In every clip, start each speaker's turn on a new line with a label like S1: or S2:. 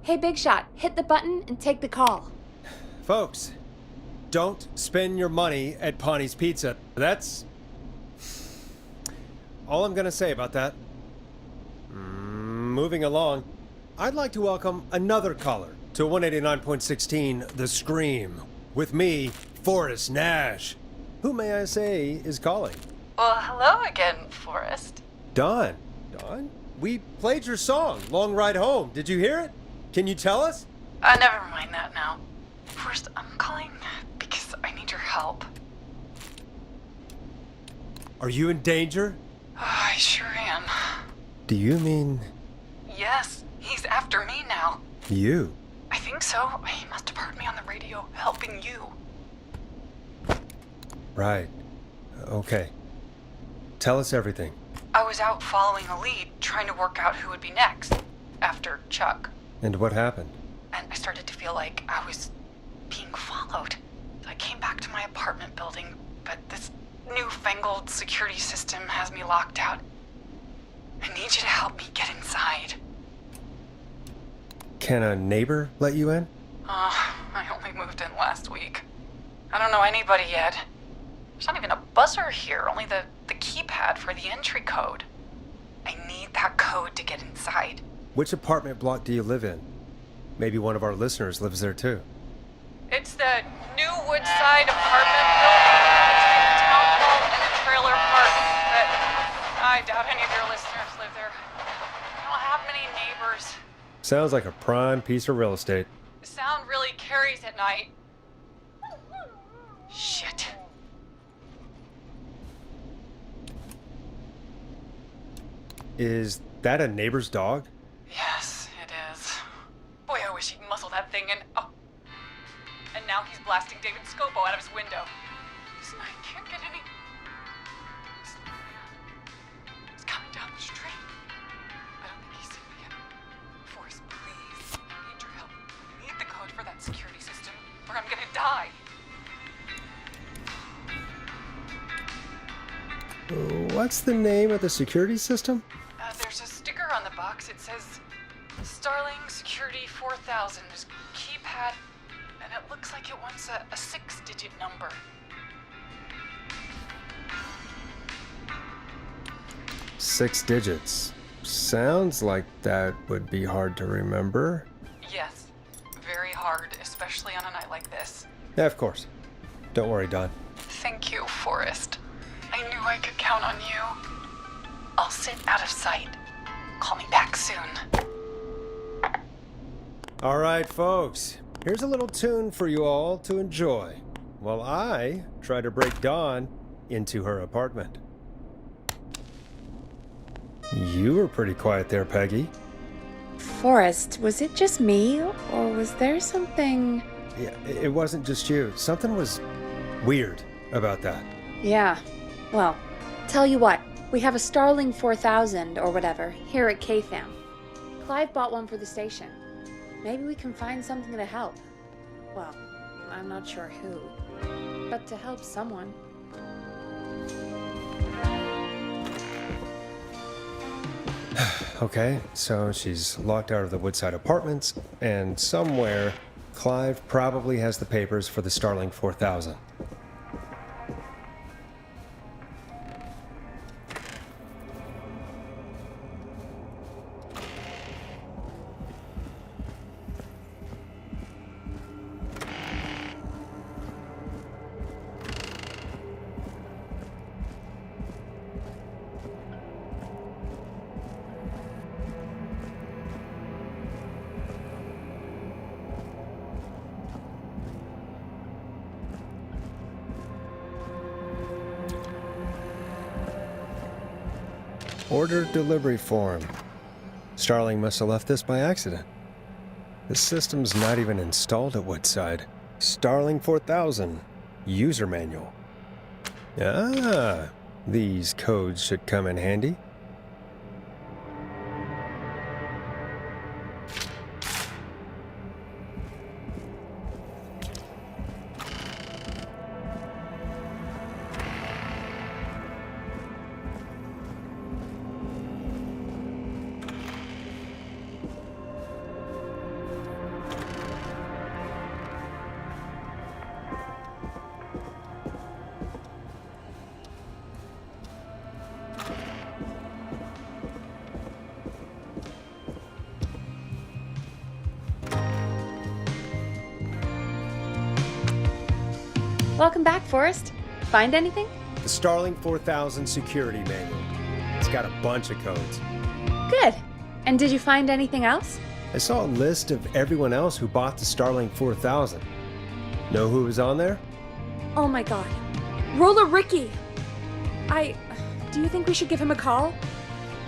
S1: Hey, Big Shot, hit the button and take the call.
S2: Folks, don't spend your money at Pawnee's Pizza. That's all I'm gonna say about that. Moving along, I'd like to welcome another caller to 189.16 The Scream. With me, Forest Nash. Who, may I say, is calling?
S3: Well, hello again, Forest.
S2: Dawn. Dawn? We played your song, Long Ride Home. Did you hear it? Can you tell us?
S3: Never mind that now. First, I'm calling because I need your help.
S2: Are you in danger?
S3: I sure am.
S2: Do you mean
S3: Yes, he's after me now.
S2: you?
S3: I think so. He must have heard me on the radio helping you.
S2: Right. Okay. Tell us everything.
S3: I was out following a lead, trying to work out who would be next, after Chuck.
S2: And what happened?
S3: And I started to feel like I was being followed. I came back to my apartment building, but this newfangled security system has me locked out. I need you to help me get inside.
S2: Can a neighbor let you in?
S3: I only moved in last week. I don't know anybody yet. There's not even a buzzer here, only the keypad for the entry code. I need that code to get inside.
S2: Which apartment block do you live in? Maybe one of our listeners lives there too.
S3: It's the new Woodside apartment building between the town hall and the trailer park, but I doubt any of your listeners live there. I don't have many neighbors.
S2: Sounds like a prime piece of real estate.
S3: The sound really carries at night. Shit.
S2: Is that a neighbor's dog?
S3: Yes, it is. Boy, I wish he'd muzzle that thing and... Oh. And now he's blasting David Scopo out of his window. Listen, I can't get any... He's coming down the street. I don't think he's seen me yet. Forrest, please. I need your help. I need the code for that security system, or I'm gonna die.
S2: What's the name of the security system?
S3: There's a sticker on the box. It says Starling Security 4000. There's a keypad, and it looks like it wants a 6-digit number.
S2: Six digits. Sounds like that would be hard to remember.
S3: Yes, very hard, especially on a night like this.
S2: Yeah, of course. Don't worry, Don.
S3: Thank you, Forrest. I knew I could count on you. I'll sit out of sight. Call me back soon.
S2: All right, folks. Here's a little tune for you all to enjoy while I try to break Dawn into her apartment. You were pretty quiet there, Peggy.
S1: Forrest, was it just me, or was there something...
S2: Yeah, it wasn't just you. Something was weird about that.
S1: Yeah, well, tell you what, we have a Starling 4000 or whatever here at KFAM. Clive bought one for the station. Maybe we can find something to help. Well, I'm not sure who, but to help someone.
S2: Okay, so she's locked out of the Woodside Apartments, and somewhere Clive probably has the papers for the Starling 4000. Order delivery form. Starling must have left this by accident. The system's not even installed at Woodside. Starling 4000. User manual. Ah, these codes should come in handy.
S1: Welcome back, Forrest. Find anything?
S2: The Starling 4000 security manual. It's got a bunch of codes.
S1: Good. And did you find anything else?
S2: I saw a list of everyone else who bought the Starling 4000. Know who was on there?
S1: Oh my god. Roller Ricky! Do you think we should give him a call?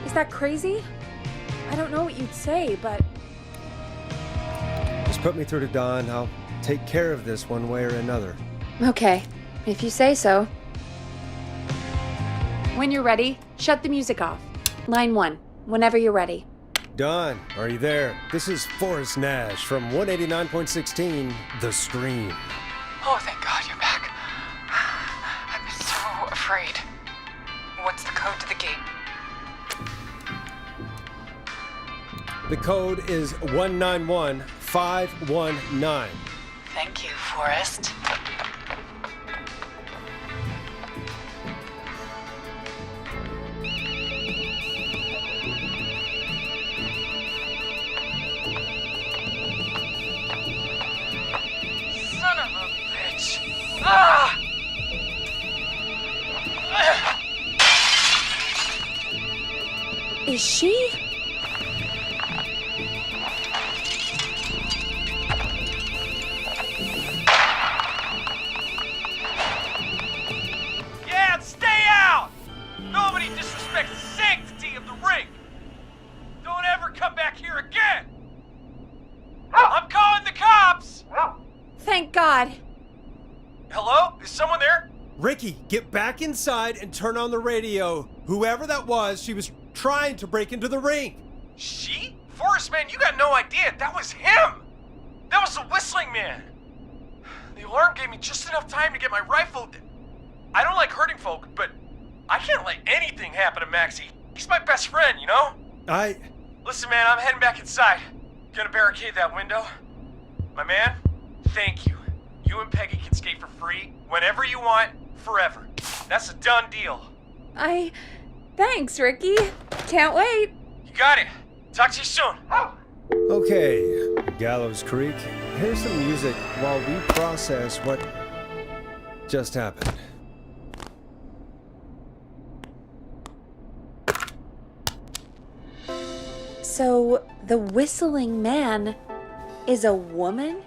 S1: Is that crazy? I don't know what you'd say, but...
S2: Just put me through to Don. I'll take care of this one way or another.
S1: Okay, if you say so. When you're ready, shut the music off. Line 1, whenever you're ready.
S2: Don, are you there? This is Forest Nash from 189.16, The Scream.
S3: Oh, thank God you're back. I've been so afraid. What's the code to the gate?
S2: The code is 191519.
S3: Thank you, Forrest. Son of a bitch. Ah!
S1: Is she?
S4: Yeah, stay out! Nobody disrespects the sanctity of the ring! Don't ever come back here again! I'm calling the cops!
S1: Thank God.
S4: Hello? Is someone there?
S2: Ricky, get back inside and turn on the radio. Whoever that was, she was trying to break into the ring.
S4: She? Forrest, man, you got no idea. That was him! That was the whistling man! The alarm gave me just enough time to get my rifle. I don't like hurting folk, but I can't let anything happen to Maxie. He's my best friend, you know? Listen, man, I'm heading back inside. Gonna barricade that window. My man, thank you. You and Peggy can skate for free whenever you want, forever. That's a done deal.
S1: Thanks, Ricky. Can't wait.
S4: You got it. Talk to you soon.
S2: Okay, Gallows Creek, here's some music while we process what just happened.
S1: So, the whistling man is a woman?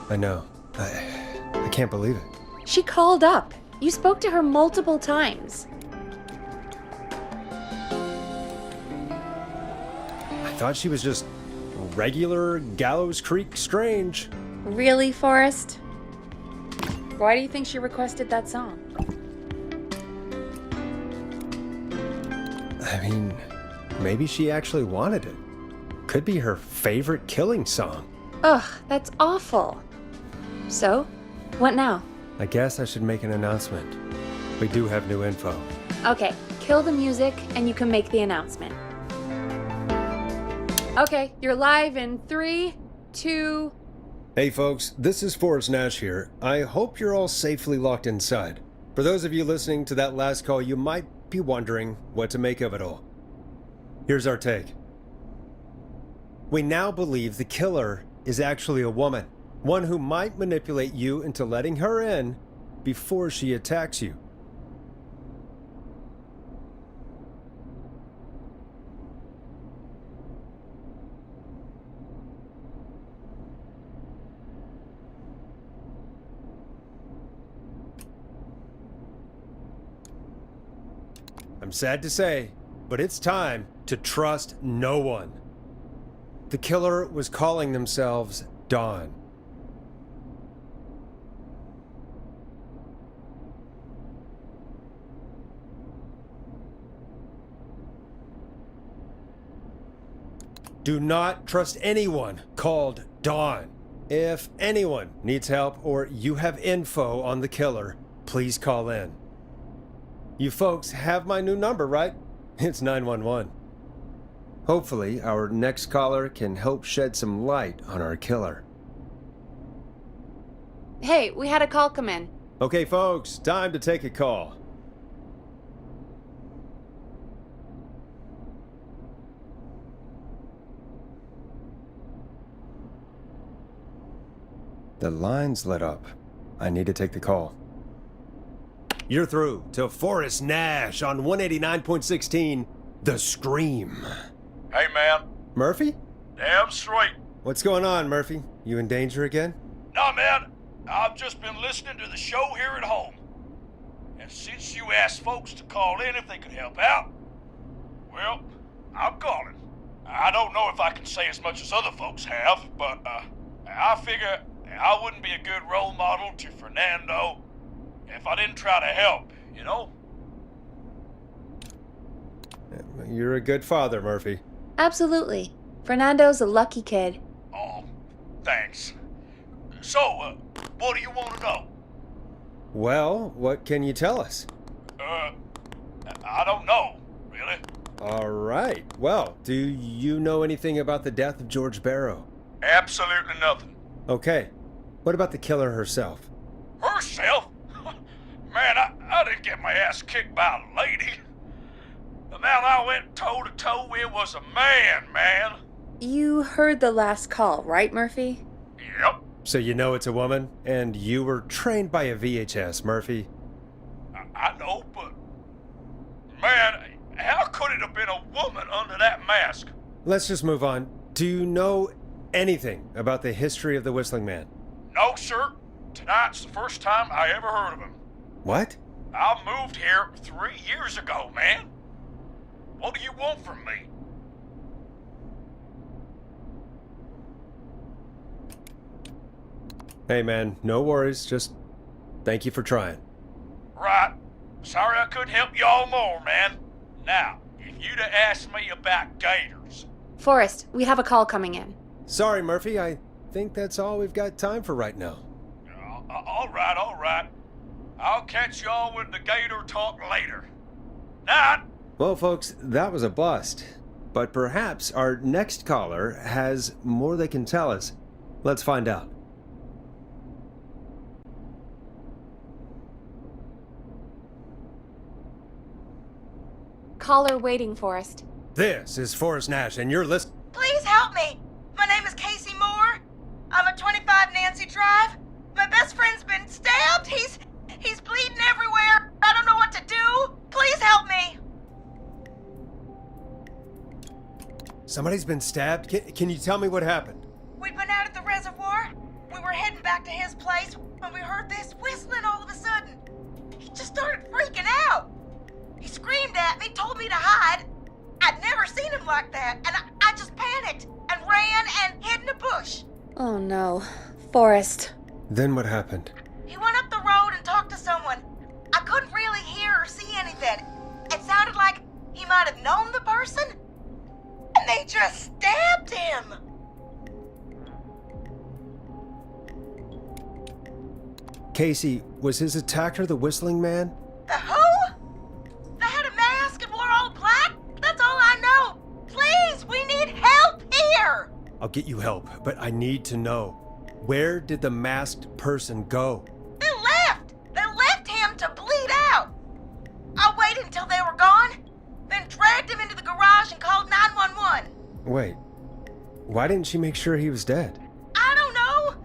S2: I know. I can't believe it.
S1: She called up. You spoke to her multiple times.
S2: I thought she was just regular Gallows Creek strange.
S1: Really, Forrest? Why do you think she requested that song?
S2: I mean, maybe she actually wanted it. Could be her favorite killing song.
S1: Ugh, that's awful. So, what now?
S2: I guess I should make an announcement. We do have new info.
S1: Okay, kill the music and you can make the announcement. Okay, you're live in 3, 2...
S2: Hey folks, this is Forest Nash here. I hope you're all safely locked inside. For those of you listening to that last call, you might be wondering what to make of it all. Here's our take. We now believe the killer is actually a woman. One who might manipulate you into letting her in before she attacks you. I'm sad to say, but it's time to trust no one. The killer was calling themselves Dawn. Do not trust anyone called Dawn. If anyone needs help or you have info on the killer, please call in. You folks have my new number, right? It's 911. Hopefully, our next caller can help shed some light on our killer.
S1: Hey, we had a call come in.
S2: Okay, folks, time to take a call. The line's lit up. I need to take the call. You're through to Forest Nash on 189.16, The Scream.
S5: Hey, man.
S2: Murphy?
S5: Damn straight.
S2: What's going on, Murphy? You in danger again?
S5: Nah, man. I've just been listening to the show here at home. And since you asked folks to call in if they could help out, well, I'm calling. I don't know if I can say as much as other folks have, but I figure I wouldn't be a good role model to Fernando if I didn't try to help, you know?
S2: You're a good father, Murphy.
S1: Absolutely. Fernando's a lucky kid.
S5: Oh, thanks. So, what do you want to know?
S2: Well, what can you tell us?
S5: I don't know, really.
S2: All right. Well, do you know anything about the death of George Barrow?
S5: Absolutely nothing.
S2: Okay. What about the killer herself?
S5: Herself? Man, I didn't get my ass kicked by a lady. The man I went toe-to-toe with was a man.
S1: You heard the last call, right, Murphy?
S5: Yep.
S2: So you know it's a woman, and you were trained by a VHS, Murphy.
S5: I know, but... Man, how could it have been a woman under that mask?
S2: Let's just move on. Do you know anything about the history of the Whistling Man?
S5: No, sir. Tonight's the first time I ever heard of him.
S2: What?
S5: I moved here 3 years ago, man. What do you want from me?
S2: Hey, man, no worries. Just thank you for trying.
S5: Right. Sorry I couldn't help y'all more, man. Now, if you'd have asked me about gators...
S1: Forrest, we have a call coming in.
S2: Sorry, Murphy. I think that's all we've got time for right now.
S5: All right. I'll catch y'all with the gator talk later. Night.
S2: Well, folks, that was a bust. But perhaps our next caller has more they can tell us. Let's find out.
S1: Caller waiting, Forrest.
S2: This is Forest Nash, and you're listening.
S6: Please help me. My name is Casey Moore. I'm at 25 Nancy Drive. My best friend's been stabbed. He's bleeding everywhere. I don't know what to do. Please help me.
S2: Somebody's been stabbed? Can you tell me what happened?
S6: We'd been out at the reservoir. We were heading back to his place when we heard this whistling all of a sudden. He just started freaking out. He screamed at me, told me to hide. I'd never seen him like that, and I just panicked and ran and hid in a bush.
S1: Oh no. Forrest.
S2: Then what happened?
S6: He went up the road and talked to someone. I couldn't really hear or see anything. It sounded like he might have known the person, and they just stabbed him.
S2: Casey, was his attacker the Whistling Man?
S6: The who? They had a mask and wore all black? That's all I know. Please, we need help here.
S2: I'll get you help, but I need to know. Where did the masked person go?
S6: They left. They left him to bleed out. I waited until they were gone, then dragged him into the garage and called 911.
S2: Wait, why didn't she make sure he was dead?
S6: I don't know.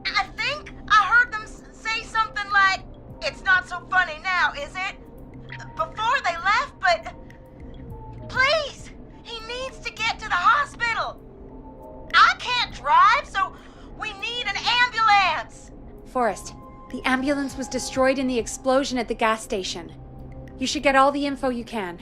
S6: I think I heard them say something like, "It's not so funny now, is it?" before they left, but please, he needs to get to the hospital. I can't drive, so we need an ambulance.
S1: Forrest, the ambulance was destroyed in the explosion at the gas station. You should get all the info you can.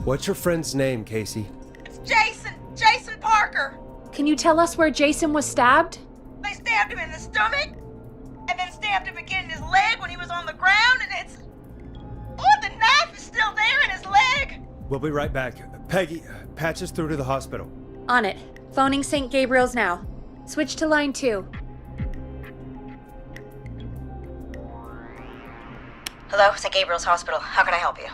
S2: What's your friend's name, Casey?
S6: It's Jason Parker.
S1: Can you tell us where Jason was stabbed?
S6: They stabbed him in the stomach, and then stabbed him again in his leg when he was on the ground, and it's... Oh, the knife is still there in his leg.
S2: We'll be right back. Peggy, patch us through to the hospital.
S1: On it. Phoning St. Gabriel's now. Switch to line 2.
S6: Hello, St. Gabriel's Hospital. How can I help you?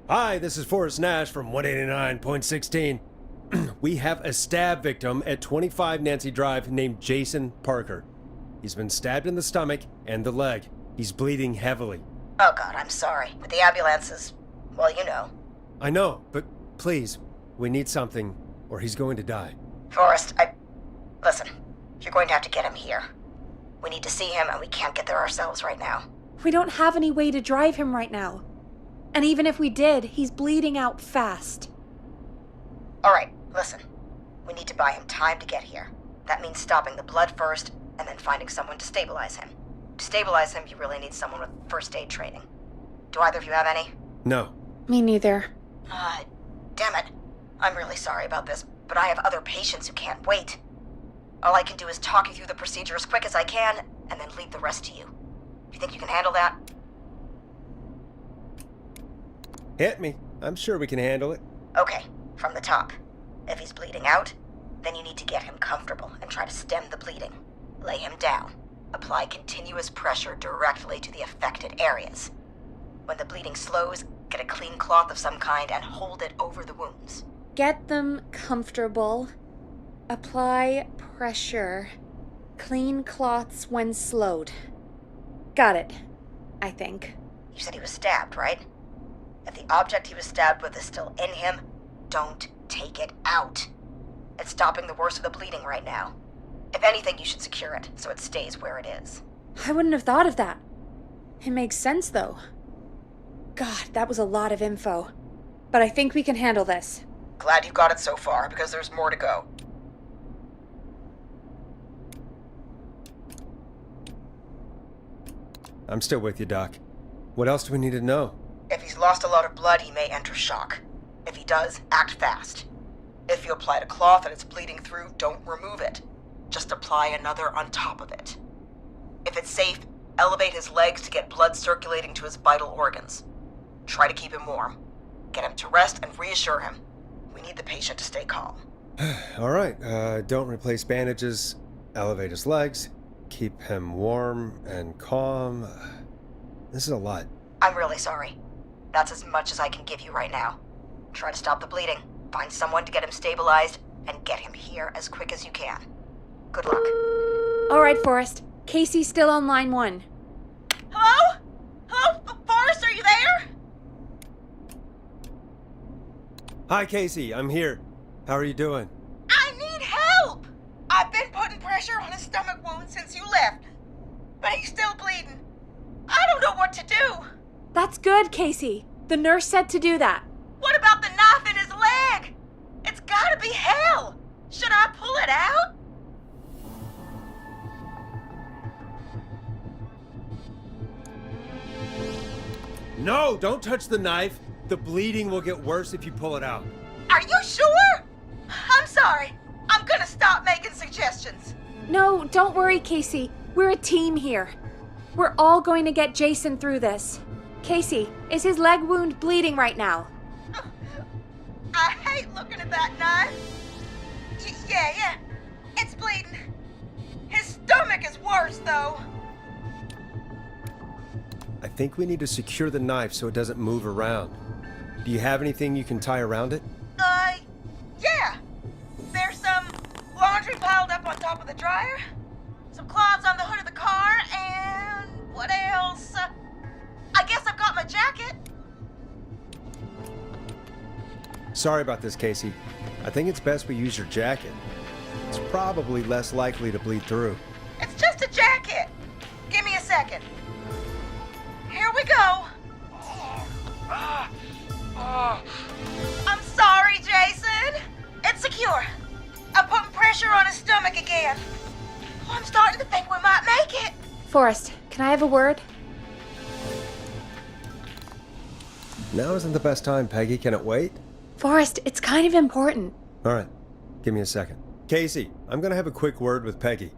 S2: Hi, this is Forest Nash from 189.16. We have a stab victim at 25 Nancy Drive named Jason Parker. He's been stabbed in the stomach and the leg. He's bleeding heavily.
S6: Oh God, I'm sorry. With the ambulances, well, you know.
S2: I know, but please, we need something, or he's going to die.
S6: Forrest, Listen, you're going to have to get him here. We need to see him, and we can't get there ourselves right now.
S1: We don't have any way to drive him right now. And even if we did, he's bleeding out fast.
S6: Alright, listen. We need to buy him time to get here. That means stopping the blood first, and then finding someone to stabilize him. To stabilize him, you really need someone with first aid training. Do either of you have any?
S2: No.
S1: Me neither.
S6: Damn it. I'm really sorry about this, but I have other patients who can't wait. All I can do is talk you through the procedure as quick as I can, and then leave the rest to you. You think you can handle that?
S2: Hit me. I'm sure we can handle it.
S6: Okay, from the top. If he's bleeding out, then you need to get him comfortable and try to stem the bleeding. Lay him down. Apply continuous pressure directly to the affected areas. When the bleeding slows, get a clean cloth of some kind and hold it over the wounds.
S1: Get them comfortable. Apply pressure. Clean cloths when slowed. Got it, I think.
S6: You said he was stabbed, right? If the object he was stabbed with is still in him, don't take it out. It's stopping the worst of the bleeding right now. If anything, you should secure it so it stays where it is.
S1: I wouldn't have thought of that. It makes sense, though. God, that was a lot of info. But I think we can handle this.
S6: Glad you got it so far, because there's more to go.
S2: I'm still with you, Doc. What else do we need to know?
S6: If he's lost a lot of blood, he may enter shock. If he does, act fast. If you applied a cloth and it's bleeding through, don't remove it. Just apply another on top of it. If it's safe, elevate his legs to get blood circulating to his vital organs. Try to keep him warm. Get him to rest and reassure him. We need the patient to stay calm.
S2: All right, don't replace bandages, elevate his legs, keep him warm and calm. This is a lot.
S6: I'm really sorry. That's as much as I can give you right now. Try to stop the bleeding, find someone to get him stabilized, and get him here as quick as you can. Good luck.
S1: All right, Forrest. Casey's still on line 1.
S6: Hello? Hello? Forrest, are you there?
S2: Hi, Casey. I'm here. How are you doing?
S6: I need help! I've been putting pressure on his stomach wound since you left, but he's still bleeding. I don't know what to do.
S1: That's good, Casey. The nurse said to do that.
S6: What about the knife in his leg? It's gotta be hell. Should I pull it out?
S2: No, don't touch the knife. The bleeding will get worse if you pull it out.
S6: Are you sure? I'm sorry. I'm gonna stop making suggestions.
S1: No, don't worry, Casey. We're a team here. We're all going to get Jason through this. Casey, is his leg wound bleeding right now?
S6: I hate looking at that knife. Yeah. It's bleeding. His stomach is worse, though.
S2: I think we need to secure the knife so it doesn't move around. Do you have anything you can tie around it?
S6: Yeah. There's some laundry piled up on top of the dryer, some cloths on the hood of the car, and what else? I guess I've got my jacket.
S2: Sorry about this, Casey. I think it's best we use your jacket. It's probably less likely to bleed through.
S6: It's just a jacket. Give me a second. Here we go. I'm sorry, Jason. It's secure. I'm putting pressure on his stomach again. Oh, I'm starting to think we might make it.
S1: Forrest, can I have a word?
S2: Now isn't the best time, Peggy. Can it wait?
S1: Forrest, it's kind of important.
S2: All right, give me a second. Casey, I'm going to have a quick word with Peggy.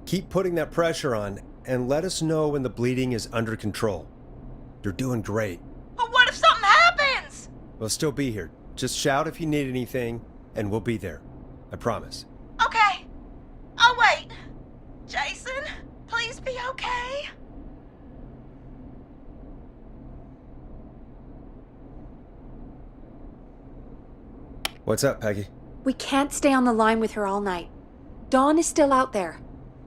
S2: Keep putting that pressure on and let us know when the bleeding is under control. You're doing great.
S6: But what if something happens?
S2: We'll still be here. Just shout if you need anything, and we'll be there. I promise.
S6: Okay. I'll wait. Jason, please be okay.
S2: What's up, Peggy?
S1: We can't stay on the line with her all night. Dawn is still out there.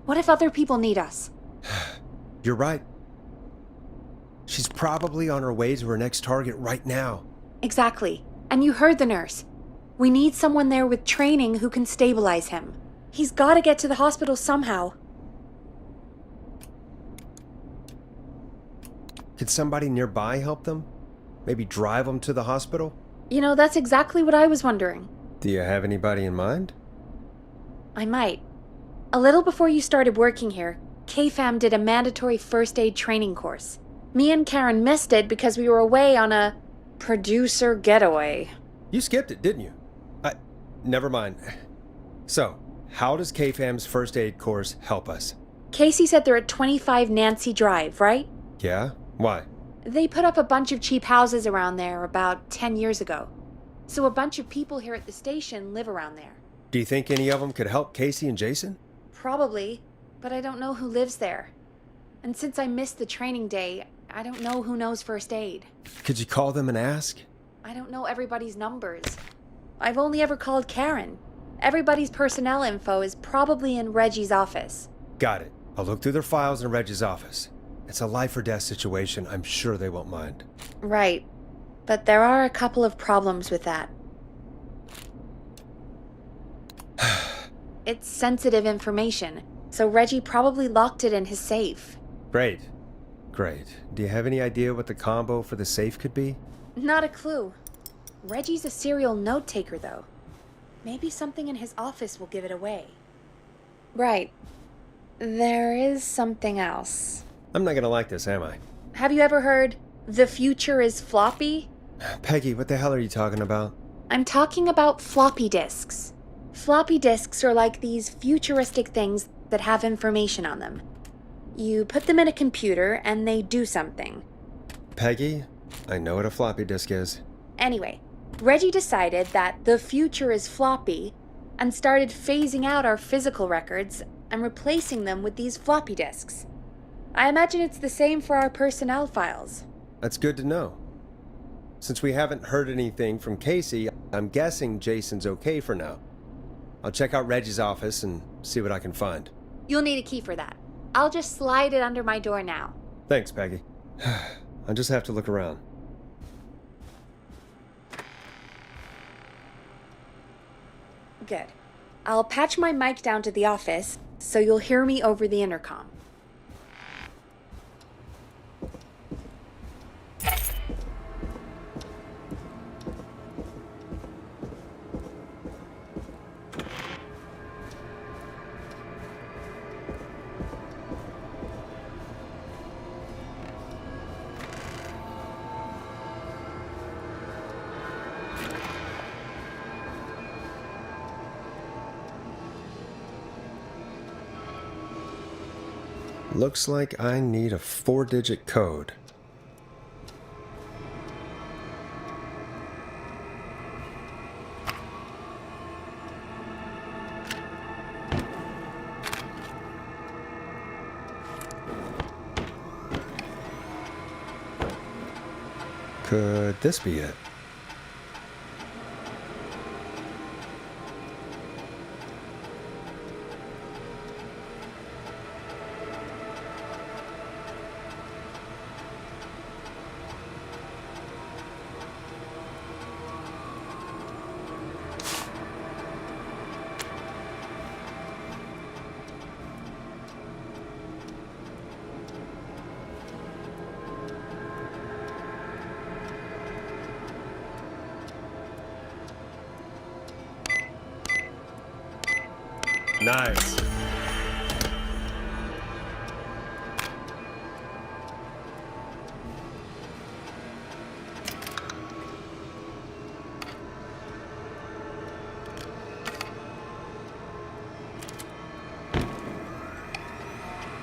S1: What if other people need us?
S2: You're right. She's probably on her way to her next target right now.
S1: Exactly. And you heard the nurse. We need someone there with training who can stabilize him. He's got to get to the hospital somehow.
S2: Could somebody nearby help them? Maybe drive them to the hospital?
S1: You know, that's exactly what I was wondering.
S2: Do you have anybody in mind?
S1: I might. A little before you started working here, KFAM did a mandatory first aid training course. Me and Karen missed it because we were away on a producer getaway.
S2: You skipped it, didn't you? Never mind. So, how does KFAM's first aid course help us?
S1: Casey said they're at 25 Nancy Drive, right?
S2: Yeah? Why?
S1: They put up a bunch of cheap houses around there about 10 years ago. So a bunch of people here at the station live around there.
S2: Do you think any of them could help Casey and Jason?
S1: Probably, but I don't know who lives there. And since I missed the training day, I don't know who knows first aid.
S2: Could you call them and ask?
S1: I don't know everybody's numbers. I've only ever called Karen. Everybody's personnel info is probably in Reggie's office.
S2: Got it. I'll look through their files in Reggie's office. It's a life or death situation. I'm sure they won't mind.
S1: Right. But there are a couple of problems with that. It's sensitive information, so Reggie probably locked it in his safe.
S2: Great. Do you have any idea what the combo for the safe could be?
S1: Not a clue. Reggie's a serial note-taker, though. Maybe something in his office will give it away. Right. There is something else.
S2: I'm not gonna like this, am I?
S1: Have you ever heard, "The future is floppy"?
S2: Peggy, what the hell are you talking about?
S1: I'm talking about floppy disks. Floppy disks are like these futuristic things that have information on them. You put them in a computer and they do something.
S2: Peggy, I know what a floppy disk is.
S1: Anyway, Reggie decided that the future is floppy and started phasing out our physical records and replacing them with these floppy disks. I imagine it's the same for our personnel files.
S2: That's good to know. Since we haven't heard anything from Casey, I'm guessing Jason's okay for now. I'll check out Reggie's office and see what I can find.
S1: You'll need a key for that. I'll just slide it under my door now.
S2: Thanks, Peggy. I'll just have to look around.
S1: Good. I'll patch my mic down to the office, so you'll hear me over the intercom.
S2: Looks like I need a 4-digit code. Could this be it? Nice.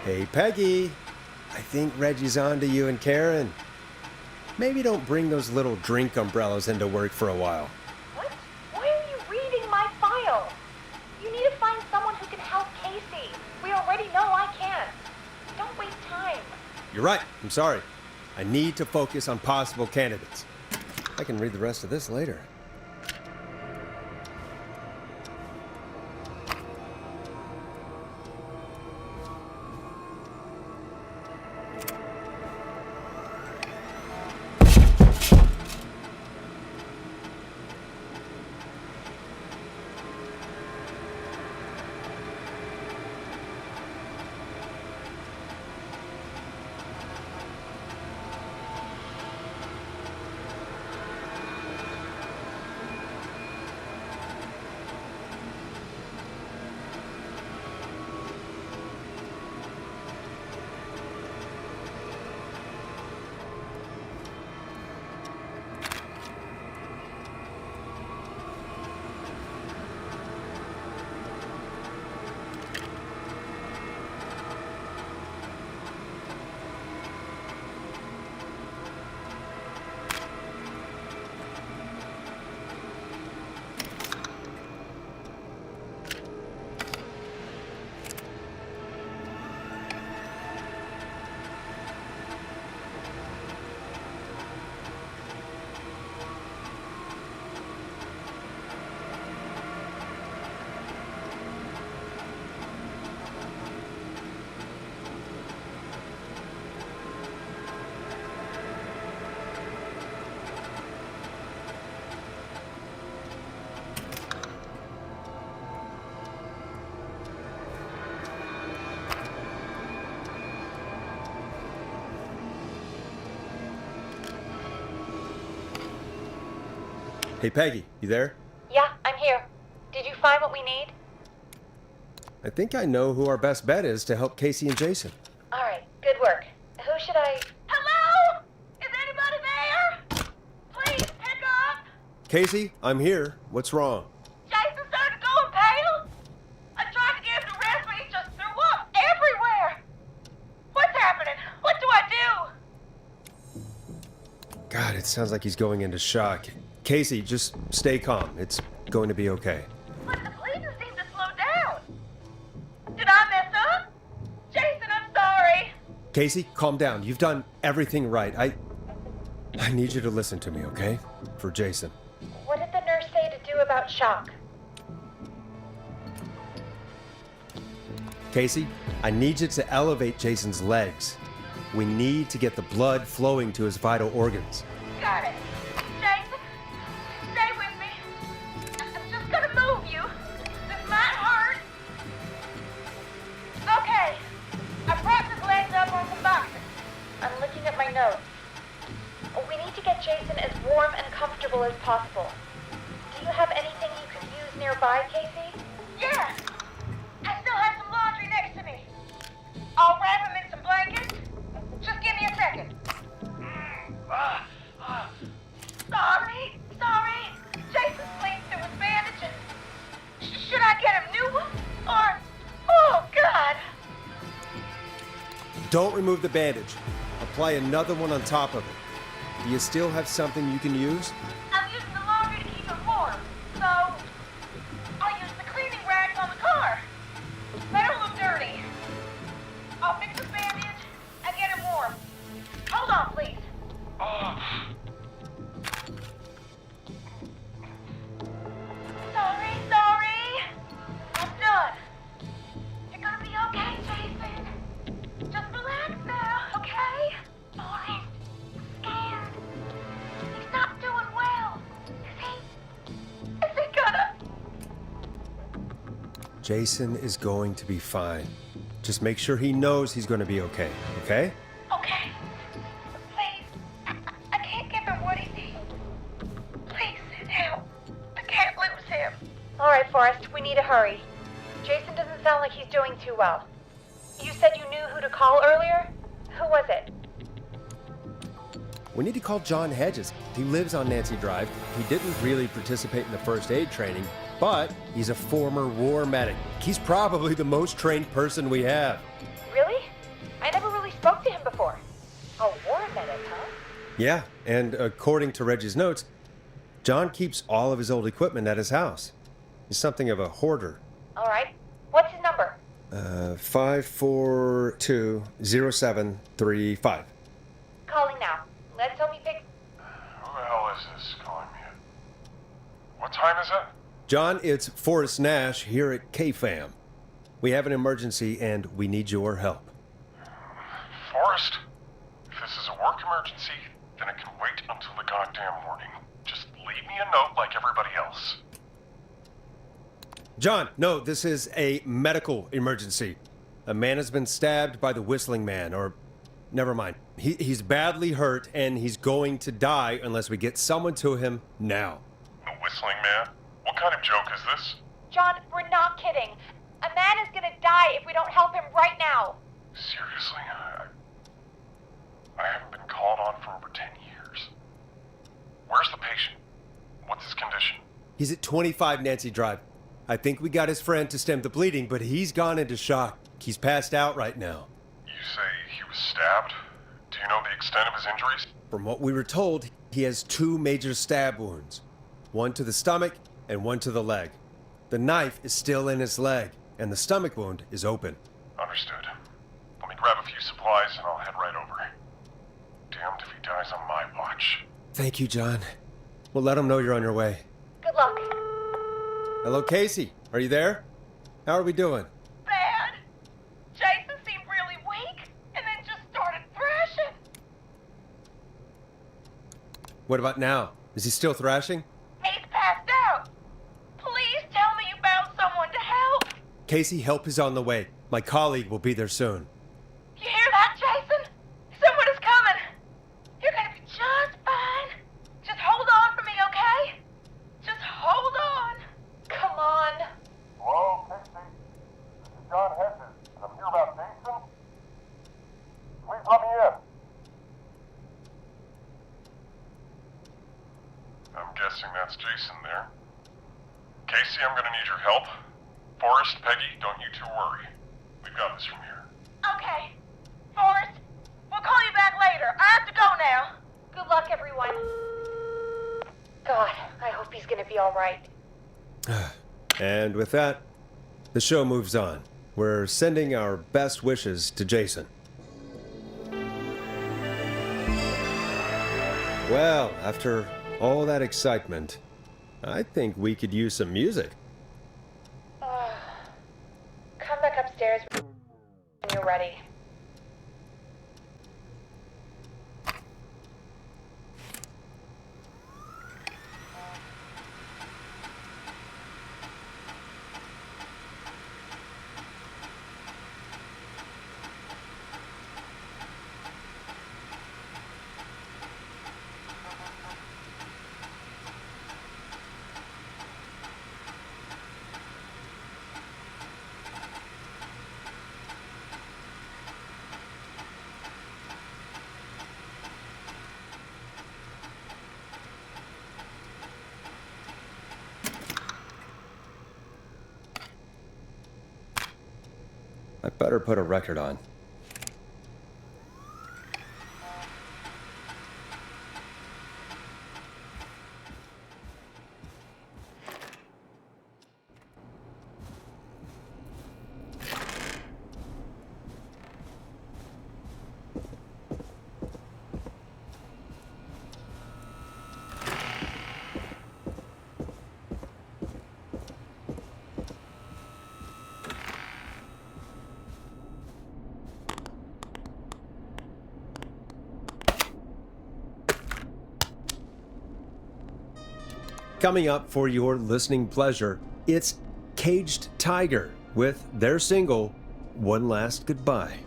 S2: Hey, Peggy. I think Reggie's on to you and Karen. Maybe don't bring those little drink umbrellas into work for a while.
S6: What? Why are you reading my file? You need to find someone who can help Casey. We already know I can't. Don't waste time.
S2: You're right. I'm sorry. I need to focus on possible candidates. I can read the rest of this later. Hey, Peggy, you there?
S1: Yeah, I'm here. Did you find what we need?
S2: I think I know who our best bet is to help Casey and Jason.
S1: All right, good work. Who should I...
S6: Hello? Is anybody there? Please pick up.
S2: Casey, I'm here. What's wrong?
S6: Jason started going pale. I tried to get him to rest, but he just threw up everywhere. What's happening? What do I do?
S2: God, it sounds like he's going into shock. Casey, just stay calm. It's going to be okay.
S6: But the bleeding seemed to slow down. Did I mess up? Jason, I'm sorry.
S2: Casey, calm down. You've done everything right. I need you to listen to me, okay? For Jason.
S1: What did the nurse say to do about shock?
S2: Casey, I need you to elevate Jason's legs. We need to get the blood flowing to his vital organs.
S6: Got it. Jason, stay with me. I'm just gonna move you. This might hurt. Okay. I propped his legs up on some boxes.
S1: I'm looking at my notes. We need to get Jason as warm and comfortable as possible. Do you have anything you could use nearby, Casey?
S6: Yeah. I still have some laundry next to me. I'll wrap him in some blankets. Just give me a second. Sorry. Jason sleeps through his bandages. Should I get him new ones? Or, oh God.
S2: Don't remove the bandage. Apply another one on top of it. Do you still have something you can use?
S6: I'm using the laundry to keep him warm. So, I'll use the cleaning rags on the car. They don't look dirty. I'll fix his bandage and get him warm. Hold on, please. Sorry. I'm done. You're gonna be okay, Jason. Just relax now, okay? Forrest, scared. He's not doing well. Is he gonna?
S2: Jason is going to be fine. Just make sure he knows he's going to be okay, okay?
S6: Okay. Please. I can't give him what he needs. Please sit down. I can't lose him.
S1: All right, Forrest, we need to hurry. Jason doesn't sound like he's doing too well. You said you knew who to call earlier? Who was it?
S2: We need to call John Hedges. He lives on Nancy Drive. He didn't really participate in the first aid training, but he's a former war medic. He's probably the most trained person we have.
S1: Really? I never really spoke to him before. A war medic, huh?
S2: Yeah, and according to Reggie's notes, John keeps all of his old equipment at his house. He's something of a hoarder.
S1: All right. What's his number?
S2: 5420735.
S1: Calling now. Let's hope he picks...
S4: Who the hell is this calling me? What time is it?
S2: John, it's Forest Nash here at KFAM. We have an emergency and we need your help.
S4: Forrest? If this is a work emergency, then it can wait until the goddamn morning. Just leave me a note like everybody else.
S2: John, no, this is a medical emergency. A man has been stabbed by the Whistling Man, or... Never mind. He's badly hurt, and he's going to die unless we get someone to him now.
S4: The Whistling Man? What kind of joke is this?
S1: John, we're not kidding. A man is gonna die if we don't help him right now.
S4: Seriously? I haven't been called on for over 10 years. Where's the patient? What's his condition?
S2: He's at 25 Nancy Drive. I think we got his friend to stem the bleeding, but he's gone into shock. He's passed out right now.
S4: You say he was stabbed? Do you know the extent of his injuries?
S2: From what we were told, he has 2 major stab wounds. One to the stomach and one to the leg. The knife is still in his leg, and the stomach wound is open.
S4: Understood. Let me grab a few supplies and I'll head right over. Damned if he dies on my watch.
S2: Thank you, John. We'll let him know you're on your way.
S1: Good luck.
S2: Hello, Casey. Are you there? How are we doing?
S6: Bad. Jason seemed really weak and then just started thrashing.
S2: What about now? Is he still thrashing?
S6: He's passed out. Please tell me you found someone to help.
S2: Casey, help is on the way. My colleague will be there soon.
S6: You hear that, Jason? Someone is coming. You're gonna be just fine. Just hold on for me, okay?
S7: I'm guessing that's Jason there. Casey, I'm gonna need your help. Forest, Peggy, don't you two worry. We've got this from here.
S6: Okay. Forrest, we'll call you back later. I have to go now.
S1: Good luck, everyone. God, I hope he's gonna be all right.
S2: And with that, the show moves on. We're sending our best wishes to Jason. Well, after all that excitement, I think we could use some music.
S1: Come back upstairs when you're ready.
S2: I better put a record on. Coming up for your listening pleasure, it's Caged Tiger with their single, One Last Goodbye.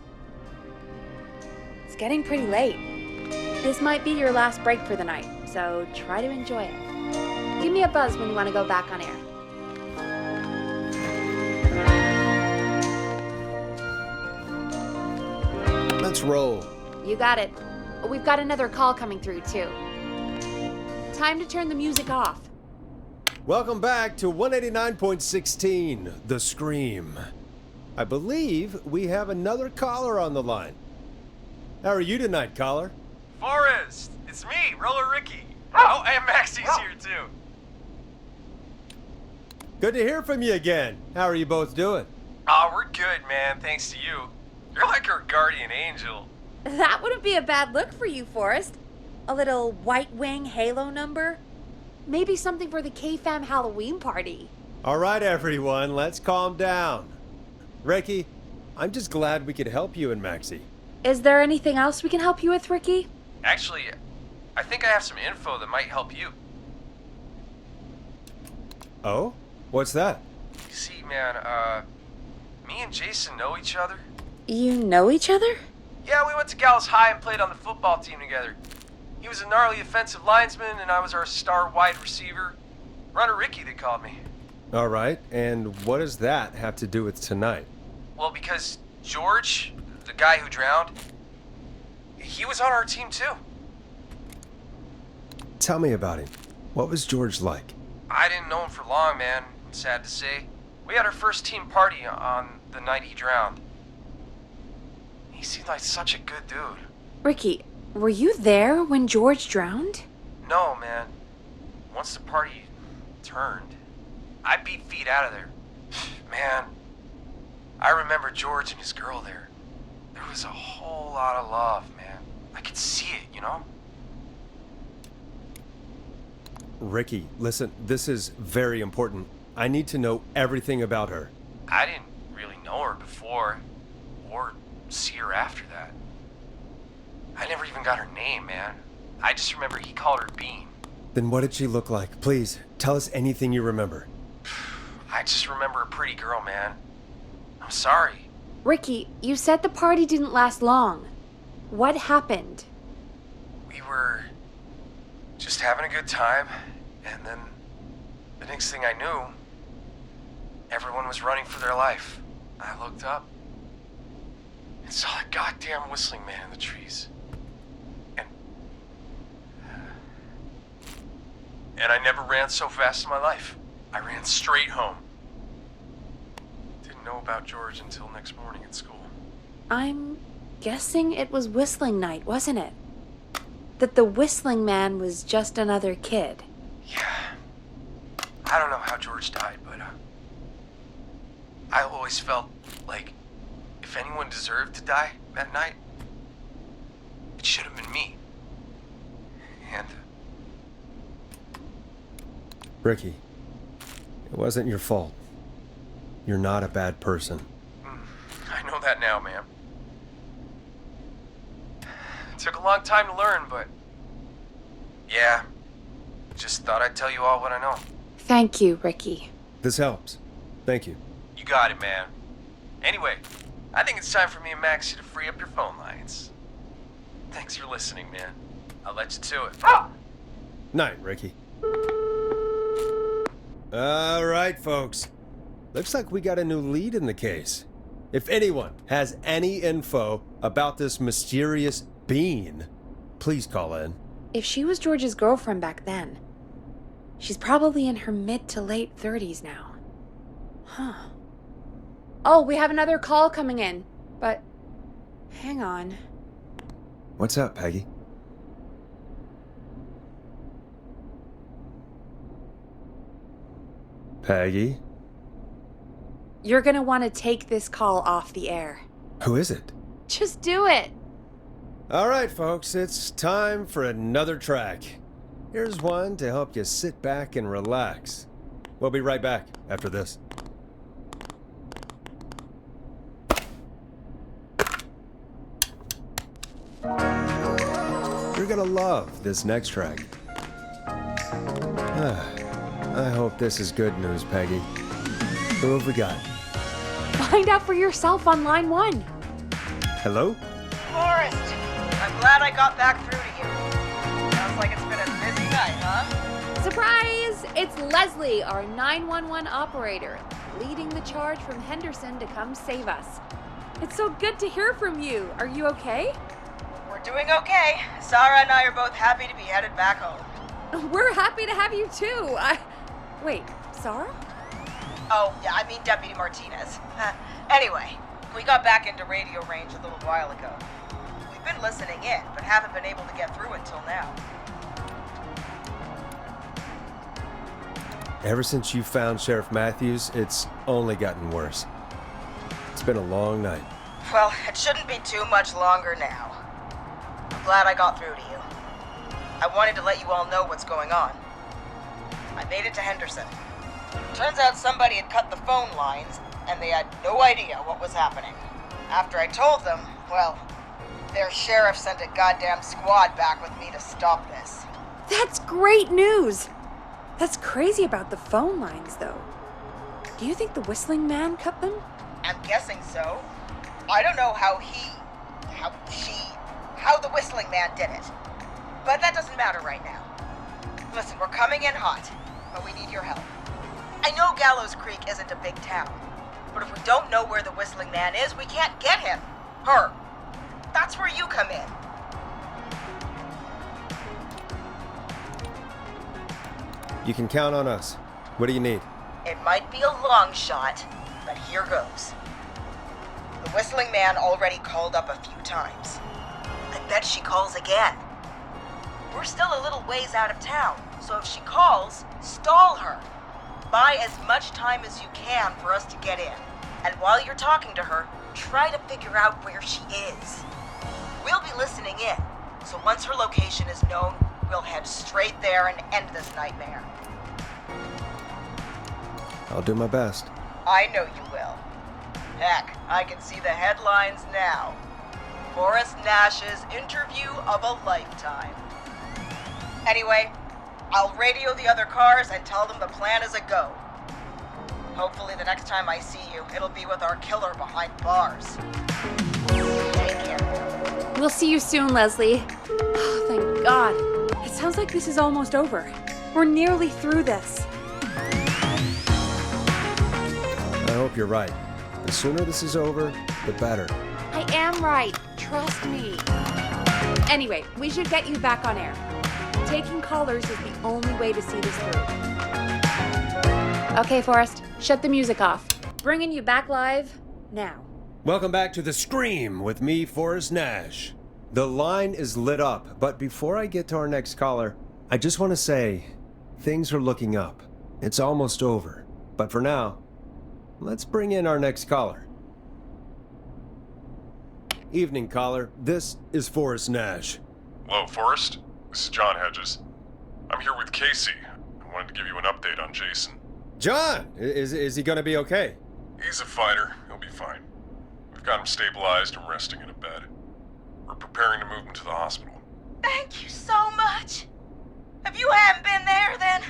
S1: It's getting pretty late. This might be your last break for the night, so try to enjoy it. Give me a buzz when you want to go back on air.
S2: Let's roll.
S1: You got it. We've got another call coming through, too. Time to turn the music off.
S2: Welcome back to 189.16, The Scream. I believe we have another caller on the line. How are you tonight, caller?
S4: Forrest, it's me, Roller Ricky. Oh, and Maxie's here too.
S2: Good to hear from you again. How are you both doing?
S4: Oh, we're good, man, thanks to you. You're like our guardian angel.
S1: That wouldn't be a bad look for you, Forrest. A little White Wing Halo number? Maybe something for the K-Fam Halloween party.
S2: All right, everyone, let's calm down. Ricky, I'm just glad we could help you and Maxie.
S1: Is there anything else we can help you with, Ricky?
S4: Actually, I think I have some info that might help you.
S2: Oh? What's that?
S4: You see, man, me and Jason know each other.
S1: You know each other?
S4: Yeah, we went to Gallows High and played on the football team together. He was a gnarly offensive linesman, and I was our star wide receiver. Runner Ricky, they called me.
S2: All right, and what does that have to do with tonight?
S4: Well, because George, the guy who drowned, he was on our team too.
S2: Tell me about him. What was George like?
S4: I didn't know him for long, man. Sad to say. We had our first team party on the night he drowned. He seemed like such a good dude.
S1: Ricky, were you there when George drowned?
S4: No, man. Once the party turned, I beat feet out of there. Man, I remember George and his girl there. There was a whole lot of love, man. I could see it, you know?
S2: Ricky, listen, this is very important. I need to know everything about her.
S4: I didn't really know her before, or see her after that. I never even got her name, man. I just remember he called her Bean.
S2: Then what did she look like? Please, tell us anything you remember.
S4: I just remember a pretty girl, man. I'm sorry.
S1: Ricky, you said the party didn't last long. What happened?
S4: We were just having a good time, and then the next thing I knew, everyone was running for their life. I looked up and saw that goddamn whistling man in the trees. And I never ran so fast in my life. I ran straight home. Didn't know about George until next morning at school.
S1: I'm guessing it was whistling night, wasn't it? That the whistling man was just another kid.
S4: Yeah. I don't know how George died, but I always felt like if anyone deserved to die that night, it should have been me. And
S2: Ricky, it wasn't your fault. You're not a bad person.
S4: I know that now, ma'am. It took a long time to learn, but yeah, just thought I'd tell you all what I know.
S1: Thank you, Ricky.
S2: This helps. Thank you.
S4: You got it, man. Anyway, I think it's time for me and Maxie to free up your phone lines. Thanks for listening, man. I'll let you to it.
S2: Night, Ricky. All right, folks. Looks like we got a new lead in the case. If anyone has any info about this mysterious being, please call in.
S1: If she was George's girlfriend back then, she's probably in her mid to late 30s now. Huh. Oh, we have another call coming in, but hang on.
S2: What's up, Peggy? Peggy?
S1: You're gonna want to take this call off the air.
S2: Who is it?
S1: Just do it.
S2: All right, folks, it's time for another track. Here's one to help you sit back and relax. We'll be right back after this. You're gonna love this next track. I hope this is good news, Peggy. Who have we got?
S1: Find out for yourself on line 1.
S2: Hello?
S6: Forest, I'm glad I got back through to you. Sounds like it's been a busy night, huh?
S1: Surprise! It's Leslie, our 911 operator, leading the charge from Henderson to come save us. It's so good to hear from you. Are you okay?
S6: We're doing okay. Sarah and I are both happy to be headed back home.
S1: We're happy to have you too. Wait, Sarah?
S6: Oh, yeah, I mean Deputy Martinez. Anyway, we got back into radio range a little while ago. We've been listening in, but haven't been able to get through until now.
S2: Ever since you found Sheriff Matthews, it's only gotten worse. It's been a long night.
S6: Well, it shouldn't be too much longer now. I'm glad I got through to you. I wanted to let you all know what's going on. I made it to Henderson. Turns out somebody had cut the phone lines, and they had no idea what was happening. After I told them, well, their sheriff sent a goddamn squad back with me to stop this.
S1: That's great news. That's crazy about the phone lines, though. Do you think the whistling man cut them?
S6: I'm guessing so. I don't know how the whistling man did it. But that doesn't matter right now. Listen, we're coming in hot, but we need your help. I know Gallows Creek isn't a big town, but if we don't know where the whistling man is, we can't get him. Her. That's where you come in.
S2: You can count on us. What do you need?
S6: It might be a long shot, but here goes. The whistling man already called up a few times. I bet she calls again. We're still a little ways out of town, so if she calls, stall her. Buy as much time as you can for us to get in. And while you're talking to her, try to figure out where she is. We'll be listening in, so once her location is known, we'll head straight there and end this nightmare.
S2: I'll do my best.
S6: I know you will. Heck, I can see the headlines now. Forest Nash's interview of a lifetime. Anyway, I'll radio the other cars and tell them the plan is a go. Hopefully the next time I see you, it'll be with our killer behind bars. Take care.
S1: We'll see you soon, Leslie. Oh, thank God. It sounds like this is almost over. We're nearly through this.
S2: I hope you're right. The sooner this is over, the better.
S1: I am right. Trust me. Anyway, we should get you back on air. Taking callers is the only way to see this through. Okay, Forrest, shut the music off. Bringing you back live now.
S2: Welcome back to The Scream with me, Forest Nash. The line is lit up, but before I get to our next caller, I just want to say, things are looking up. It's almost over. But for now, let's bring in our next caller. Evening, caller. This is Forest Nash.
S7: Hello, Forrest. This is John Hedges. I'm here with Casey. I wanted to give you an update on Jason.
S2: John! Is he gonna be okay?
S7: He's a fighter. He'll be fine. We've got him stabilized and resting in a bed. We're preparing to move him to the hospital.
S6: Thank you so much. If you hadn't been there, then...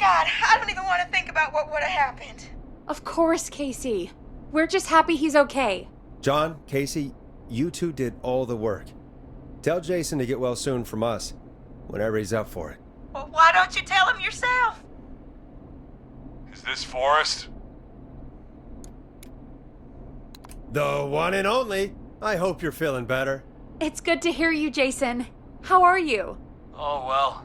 S6: God, I don't even want to think about what would have happened.
S1: Of course, Casey. We're just happy he's okay.
S2: John, Casey, you two did all the work. Tell Jason to get well soon from us, whenever he's up for it.
S6: Well, why don't you tell him yourself?
S7: Is this Forrest?
S2: The one and only. I hope you're feeling better.
S1: It's good to hear you, Jason. How are you?
S8: Oh, well,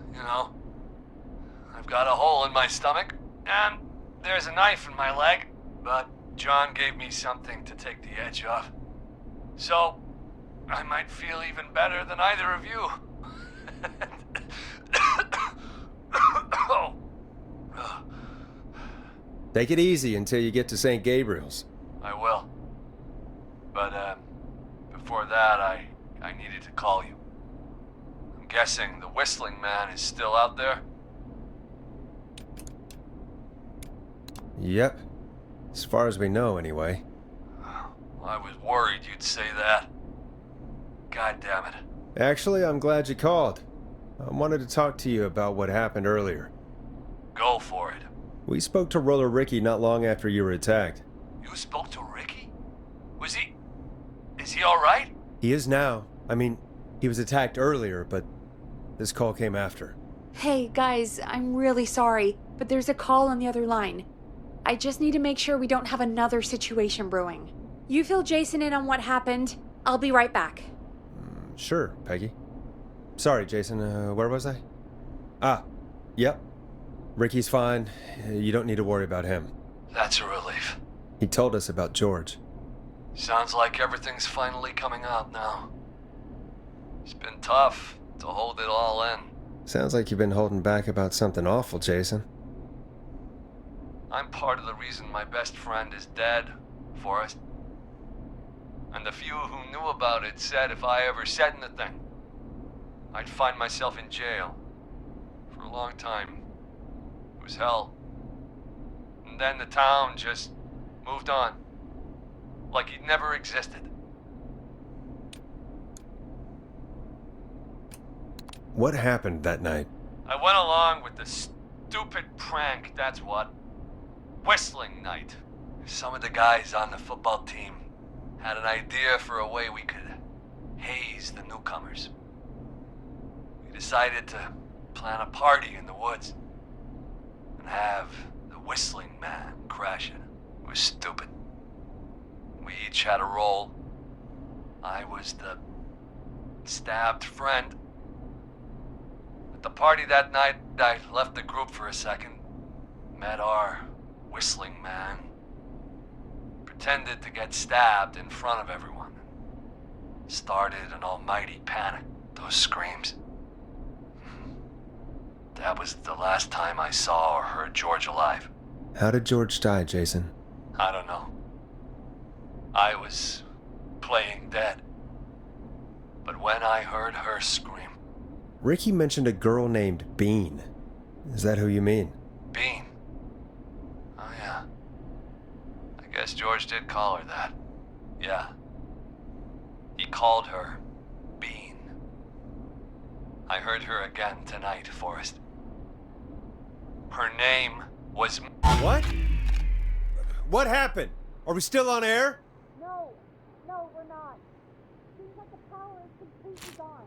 S8: I've got a hole in my stomach, and there's a knife in my leg, but John gave me something to take the edge off. So, I might feel even better than either of you.
S2: Take it easy until you get to St. Gabriel's.
S8: I will. But, before that, I needed to call you. I'm guessing the Whistling Man is still out there?
S2: Yep. As far as we know, anyway.
S8: I was worried you'd say that. God damn it.
S2: Actually, I'm glad you called. I wanted to talk to you about what happened earlier.
S8: Go for it.
S2: We spoke to Roller Ricky not long after you were attacked.
S8: You spoke to Ricky? Is he alright?
S2: He is now. I mean, he was attacked earlier, but this call came after.
S1: Hey, guys, I'm really sorry, but there's a call on the other line. I just need to make sure we don't have another situation brewing. You fill Jason in on what happened. I'll be right back.
S2: Sure, Peggy. Sorry, Jason, where was I? Yep. Ricky's fine. You don't need to worry about him.
S8: That's a relief.
S2: He told us about George.
S8: Sounds like everything's finally coming out now. It's been tough to hold it all in.
S2: Sounds like you've been holding back about something awful, Jason.
S8: I'm part of the reason my best friend is dead, Forrest. And the few who knew about it said if I ever said anything, I'd find myself in jail. For a long time. It was hell. And then the town just moved on. Like he'd never existed.
S2: What happened that night?
S8: I went along with the stupid prank, that's what. Whistling night. Some of the guys on the football team had an idea for a way we could haze the newcomers. We decided to plan a party in the woods and have the Whistling Man crash it. It was stupid. We each had a role. I was the stabbed friend. At the party that night, I left the group for a second, met our Whistling Man, pretended to get stabbed in front of everyone. Started an almighty panic. Those screams. That was the last time I saw or heard George alive.
S2: How did George die, Jason?
S8: I don't know. I was playing dead. But when I heard her scream...
S2: Ricky mentioned a girl named Bean. Is that who you mean?
S8: Bean? Oh yeah. I guess George did call her that. Yeah. He called her Bean. I heard her again tonight, Forrest. Her name was...
S2: What? What happened? Are we still on air?
S1: No, we're not. Seems like the power is completely gone.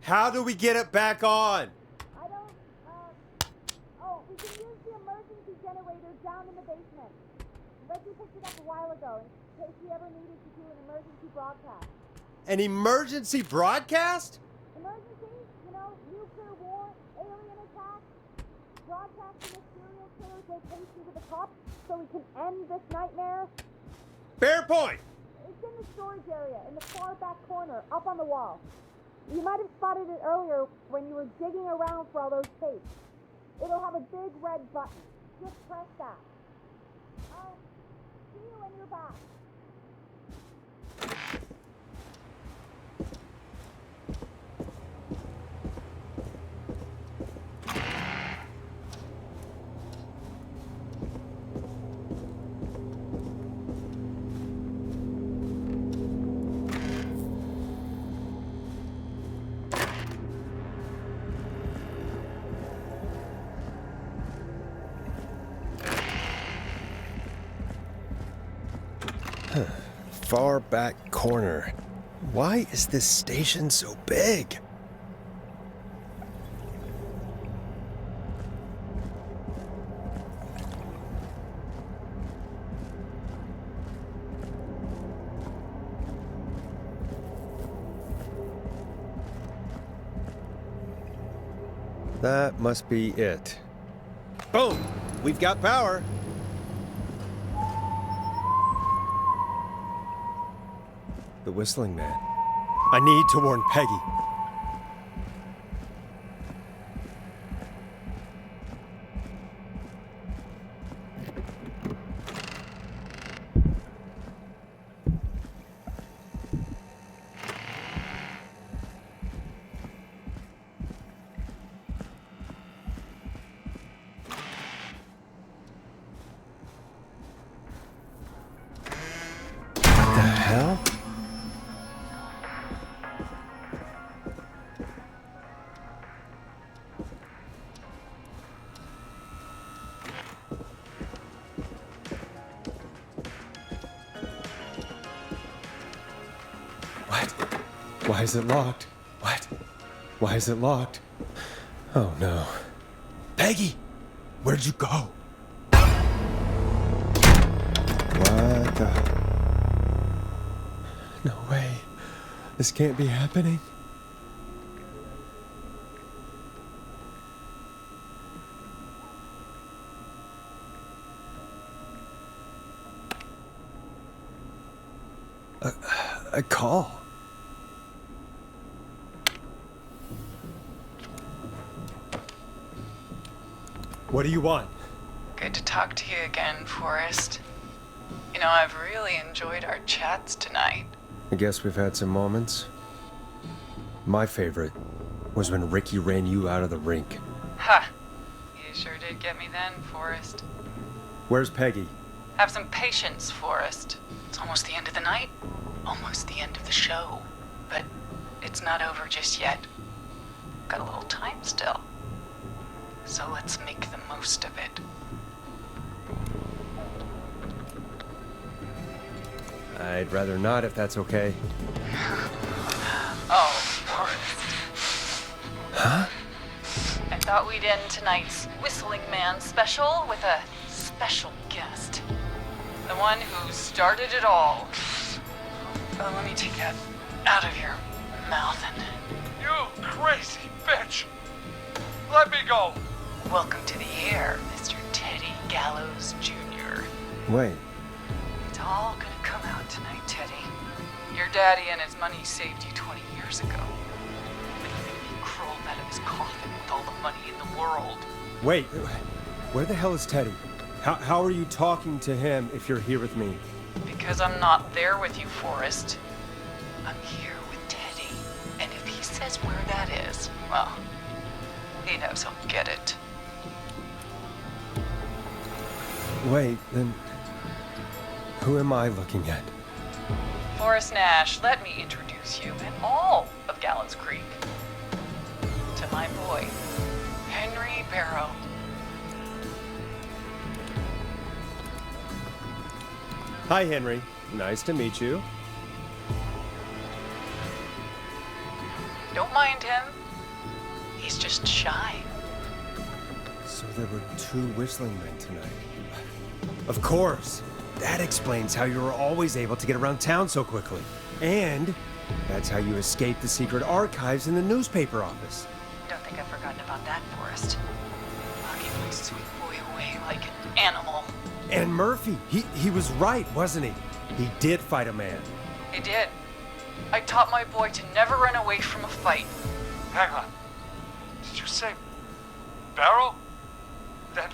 S2: How do we get it back on?
S1: I don't, we can use the emergency generator down in the basement. Reggie picked it up a while ago in case we ever needed to do an emergency broadcast.
S2: An emergency broadcast?
S1: Emergency? know, nuclear war, alien attack, broadcasting a serial killer's location to the cops so we can end this nightmare.
S2: Fair point!
S1: It's in the storage area, in the far back corner, up on the wall. You might have spotted it earlier when you were digging around for all those tapes. It'll have a big red button. Just press that. I'll see you when you're back.
S2: Far back corner. Why is this station so big? That must be it. Boom! We've got power! The whistling man. I need to warn Peggy. What the hell? Why is it locked? What? Why is it locked? Oh no. Peggy! Where'd you go? What the? No way. This can't be happening. A call. What do you want?
S3: Good to talk to you again, Forrest. You know, I've really enjoyed our chats tonight.
S2: I guess we've had some moments. My favorite was when Ricky ran you out of the rink.
S3: Ha! You sure did get me then, Forrest.
S2: Where's Peggy?
S3: Have some patience, Forrest. It's almost the end of the night. Almost the end of the show. But it's not over just yet. Got a little time still. So let's make the most of it.
S2: I'd rather not, if that's okay.
S3: Oh, Forrest.
S2: Huh?
S3: I thought we'd end tonight's Whistling Man special with a special guest. The one who started it all. Let me take that out of your mouth and...
S4: You crazy bitch! Let me go!
S3: Welcome to the air, Mr. Teddy Gallows Jr.
S2: Wait.
S3: It's all gonna come out tonight, Teddy. Your daddy and his money saved you 20 years ago. He crawled out of his coffin with all the money in the world.
S2: Wait. Where the hell is Teddy? How are you talking to him if you're here with me?
S3: Because I'm not there with you, Forrest. I'm here with Teddy. And if he says where that is, well, he knows he'll get it.
S2: Wait, then who am I looking at?
S3: Forest Nash, let me introduce you and all of Gallows Creek to my boy, Henry Barrow.
S2: Hi, Henry. Nice to meet you.
S3: Don't mind him. He's just shy.
S2: So there were 2 whistling men tonight. Of course. That explains how you were always able to get around town so quickly. And that's how you escaped the secret archives in the newspaper office.
S3: Forest. Locking my sweet boy away like an animal.
S2: And Murphy, he was right, wasn't he? He did fight a man.
S3: He did. I taught my boy to never run away from a fight.
S8: Hang on. Did you say Barrow? Then,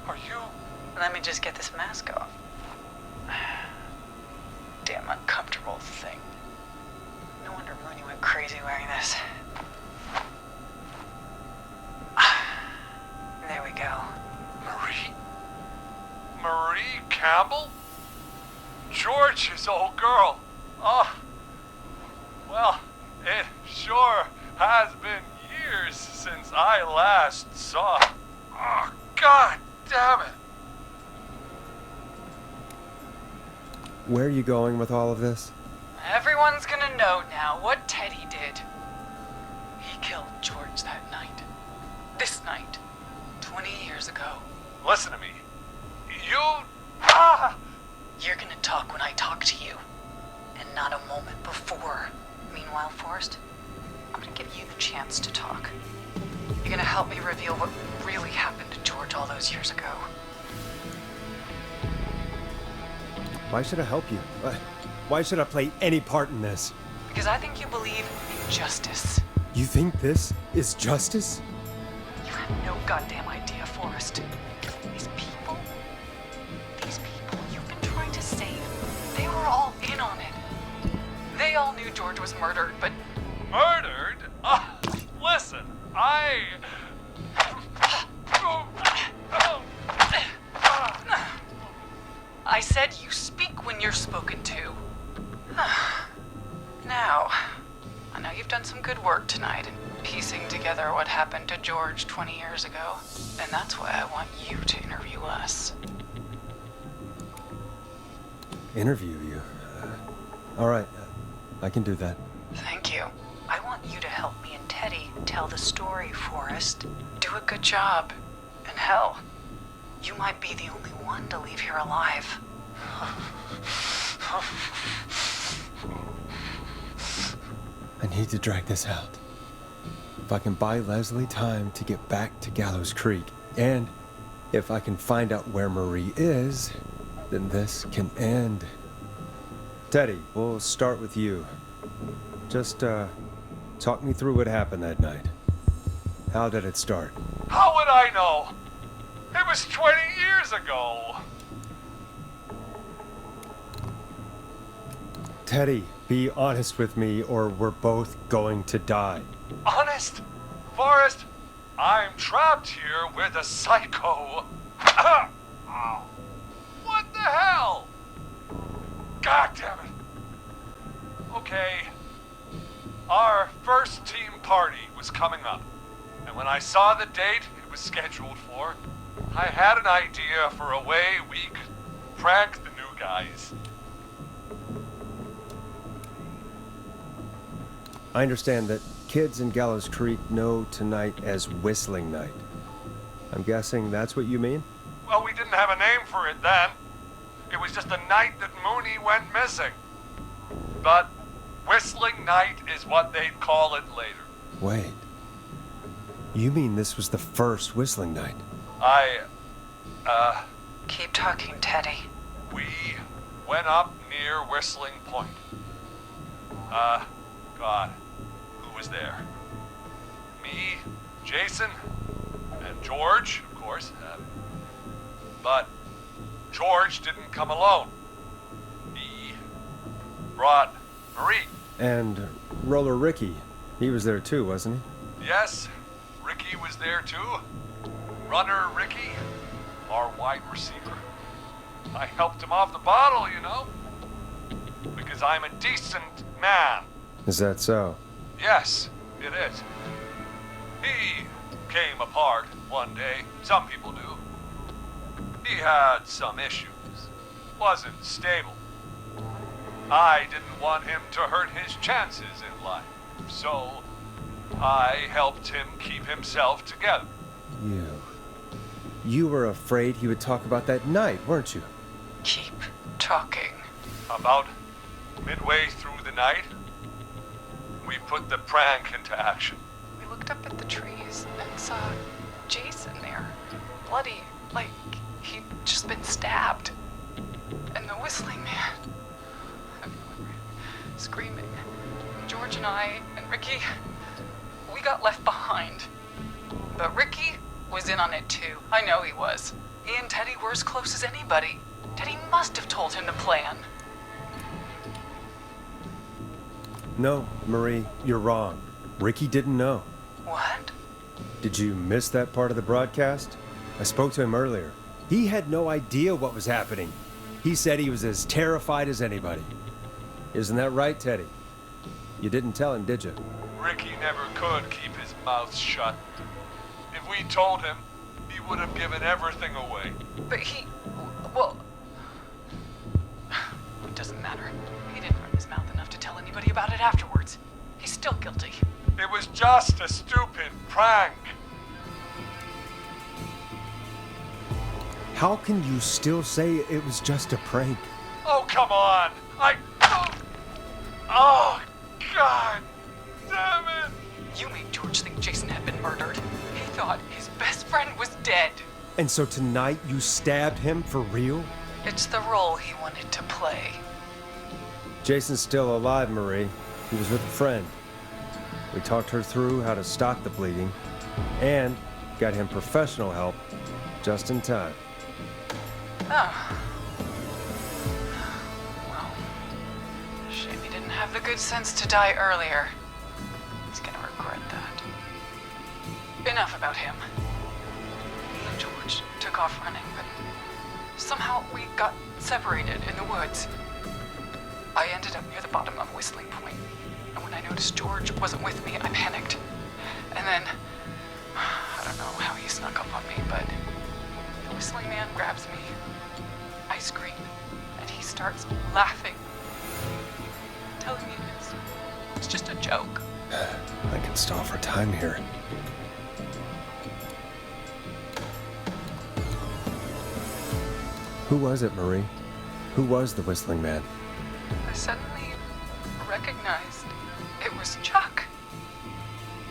S8: are you...
S3: Let me just get this mask off. Damn uncomfortable thing. No wonder Mooney went crazy wearing this. There we go.
S8: Marie? Marie Campbell? George's old girl. Oh, well, it sure has been years since I last saw her. Oh, God damn it.
S2: Where are you going with all of this?
S3: Everyone's gonna know now what Teddy did. He killed George that night. This night. 20 years ago.
S8: Listen to me.
S3: You're gonna talk when I talk to you. And not a moment before. Meanwhile, Forrest, I'm gonna give you the chance to talk. You're gonna help me reveal what really happened to George all those years ago.
S2: Why should I help you? Why should I play any part in this?
S3: Because I think you believe in justice.
S2: You think this is justice?
S3: You have no goddamn idea, Forrest. These people you've been trying to save, they were all in on it. They all knew George was murdered, but...
S8: Murdered? Listen,
S3: I said you speak when you're spoken to. Now, I know you've done some good work tonight in piecing together what happened to George 20 years ago, and that's why I want you to interview us.
S2: Interview you? All right, I can do that.
S3: Thank you. I want you to help me and Teddy tell the story, Forrest. Do a good job. And hell, you might be the only one to leave here alive.
S2: I need to drag this out. If I can buy Leslie time to get back to Gallows Creek, and if I can find out where Marie is, then this can end. Teddy, we'll start with you. Just, talk me through what happened that night. How did it start?
S8: how would I know? It was 20 years ago.
S2: Teddy, be honest with me or we're both going to die.
S8: Honest? Forrest, I'm trapped here with a psycho. What the hell? God damn it. Okay. Our first team party was coming up. And when I saw the date it was scheduled for, I had an idea for a way we could prank the new guys.
S2: I understand that kids in Gallows Creek know tonight as Whistling Night. I'm guessing that's what you mean?
S8: Well, we didn't have a name for it then. It was just the night that Mooney went missing. But Whistling Night is what they'd call it later.
S2: Wait. You mean this was the first Whistling Night?
S3: Keep talking, Teddy.
S8: We went up near Whistling Point. God, who was there? Me, Jason, and George, of course. But George didn't come alone. He brought Marie.
S2: And Roller Ricky, he was there too, wasn't he?
S8: Yes, Ricky was there too. Runner Ricky, our wide receiver. I helped him off the bottle, you know. Because I'm a decent man.
S2: Is that so?
S8: Yes, it is. He came apart one day. Some people do. He had some issues. Wasn't stable. I didn't want him to hurt his chances in life. So, I helped him keep himself together.
S2: You were afraid he would talk about that night, weren't you?
S3: Keep talking.
S8: About midway through the night, we put the prank into action.
S3: We looked up at the trees and saw Jason there, bloody, like he'd just been stabbed. And the whistling man, everyone screaming. George and I and Ricky, we got left behind. But Ricky was in on it too. I know he was. He and Teddy were as close as anybody. Teddy must have told him to plan.
S2: No, Marie, you're wrong. Ricky didn't know.
S3: What?
S2: Did you miss that part of the broadcast? I spoke to him earlier. He had no idea what was happening. He said he was as terrified as anybody. Isn't that right, Teddy? You didn't tell him, did you?
S8: Ricky never could keep his mouth shut. If we told him, he would have given everything away.
S3: But well, it doesn't matter. He didn't run his mouth enough to tell anybody about it afterwards. He's still guilty.
S8: It was just a stupid prank.
S2: How can you still say it was just a prank?
S8: Oh, come on. Oh, God damn it.
S3: You made George think Jason had been murdered. He thought his best friend was dead.
S2: And so tonight you stabbed him for real?
S3: It's the role he wanted to play.
S2: Jason's still alive, Marie. He was with a friend. We talked her through how to stop the bleeding and got him professional help just in time.
S3: Oh. Well, shame he didn't have the good sense to die earlier. He's gonna regret that. Enough about him. Me and George took off running, but somehow we got separated in the woods. I ended up near the bottom of Whistling Point, and when I noticed George wasn't with me, I panicked. And then, I don't know how he snuck up on me, but the whistling man grabs me. I scream, and he starts laughing, telling me it's just a joke.
S2: I can stall for time here. Who was it, Marie? Who was the whistling man?
S3: I suddenly recognized it was Chuck.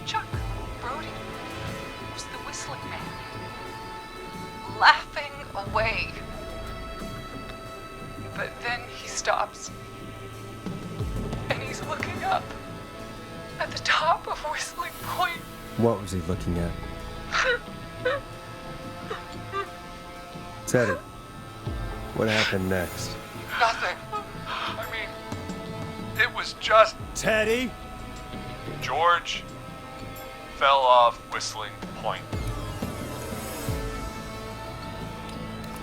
S3: Chuck Brody was the whistling man, laughing away. But then he stops, and he's looking up at the top of Whistling Point.
S2: What was he looking at? Teddy, what happened next?
S8: Nothing. I mean, it was just
S2: Teddy?
S8: George fell off Whistling Point.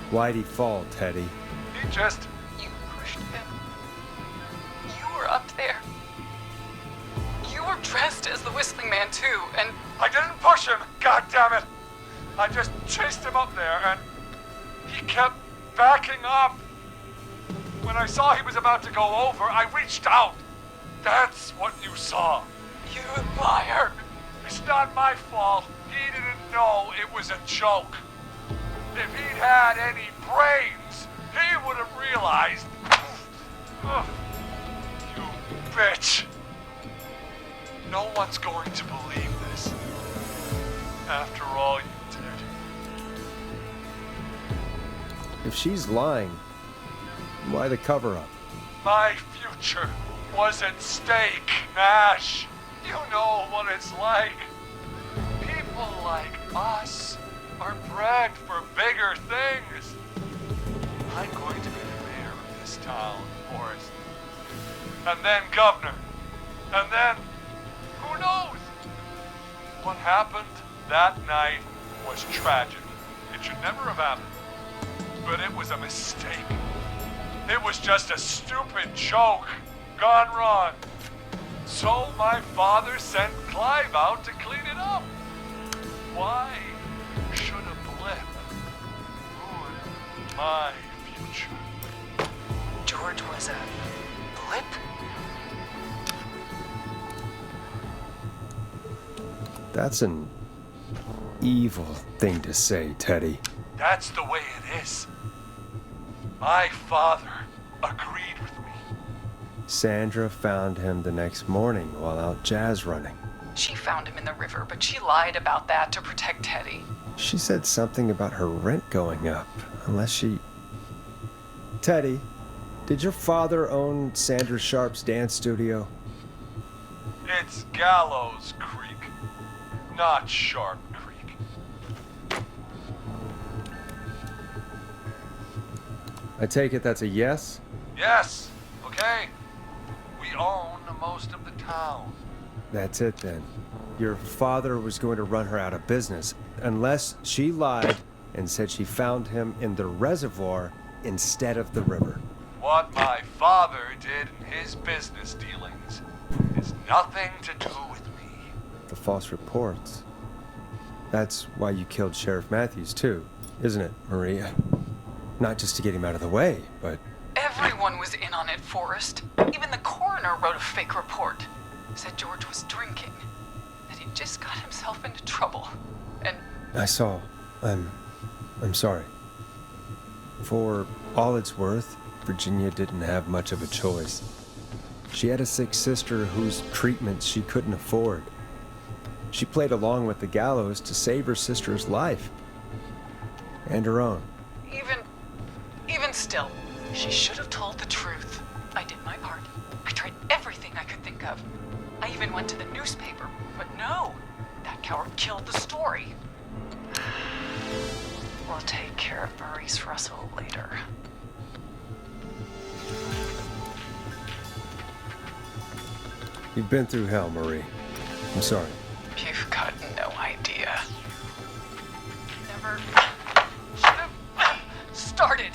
S2: Why'd he fall, Teddy?
S8: He just...
S3: You pushed him. You were up there. You were dressed as the whistling man too, and
S8: I didn't push him, God damn it! I just chased him up there, and he kept backing up. When I saw he was about to go over, I reached out. That's what you saw.
S3: you liar.
S8: It's not my fault. He didn't know it was a joke. If he'd had any brains, he would have realized. You bitch. No one's going to believe this. After all you did.
S2: If she's lying, why the cover-up?
S8: My future was at stake, Nash. You know what it's like. People like us are bred for bigger things. I'm going to be the mayor of this town, Forest. And then governor. And then, who knows? What happened that night was tragic. It should never have happened. But it was a mistake. It was just a stupid joke gone wrong. So my father sent Clive out to clean it up. Why should a blip ruin my future?
S3: George was a blip?
S2: That's an evil thing to say, Teddy.
S8: That's the way it is. My father agreed with me.
S2: Sandra found him the next morning while out jazz running.
S3: She found him in the river, but she lied about that to protect Teddy.
S2: She said something about her rent going up, unless she... Teddy, did your father own Sandra Sharp's dance studio?
S8: It's Gallows Creek, not Sharp Creek.
S2: I take it that's a yes?
S8: Yes, okay. We own most of the town.
S2: That's it then. Your father was going to run her out of business, unless she lied and said she found him in the reservoir instead of the river.
S8: What my father did in his business dealings has nothing to do with me.
S2: The false reports. That's why you killed Sheriff Matthews too, isn't it, Maria? Not just to get him out of the way, but...
S3: Everyone was in on it, Forrest. Even the coroner wrote a fake report. Said George was drinking. That he just got himself into trouble. And...
S2: I saw. I'm sorry. For all it's worth, Virginia didn't have much of a choice. She had a sick sister whose treatment she couldn't afford. She played along with the gallows to save her sister's life. And her own.
S3: Even still, she should have told the truth. I did my part. I tried everything I could think of. I even went to the newspaper, but no. That coward killed the story. We'll take care of Maurice Russell later.
S2: You've been through hell, Marie. I'm sorry.
S3: You've got no idea. Never should have started.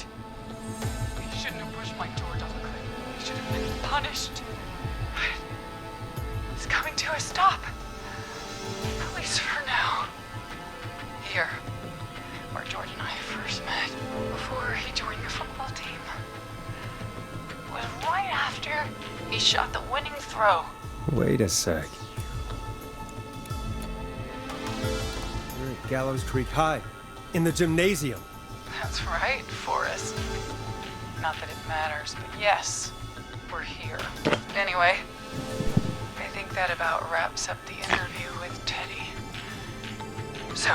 S3: You shouldn't have pushed my George off the cliff. You should have been punished. It's coming to a stop. At least for now. Here, where George and I first met, before he joined the football team. It was right after he shot the winning throw.
S2: Wait a sec. You're at Gallows Creek High, in the gymnasium.
S3: That's right, Forrest. Not that it matters, but yes, we're here. Anyway, I think that about wraps up the interview with Teddy. So...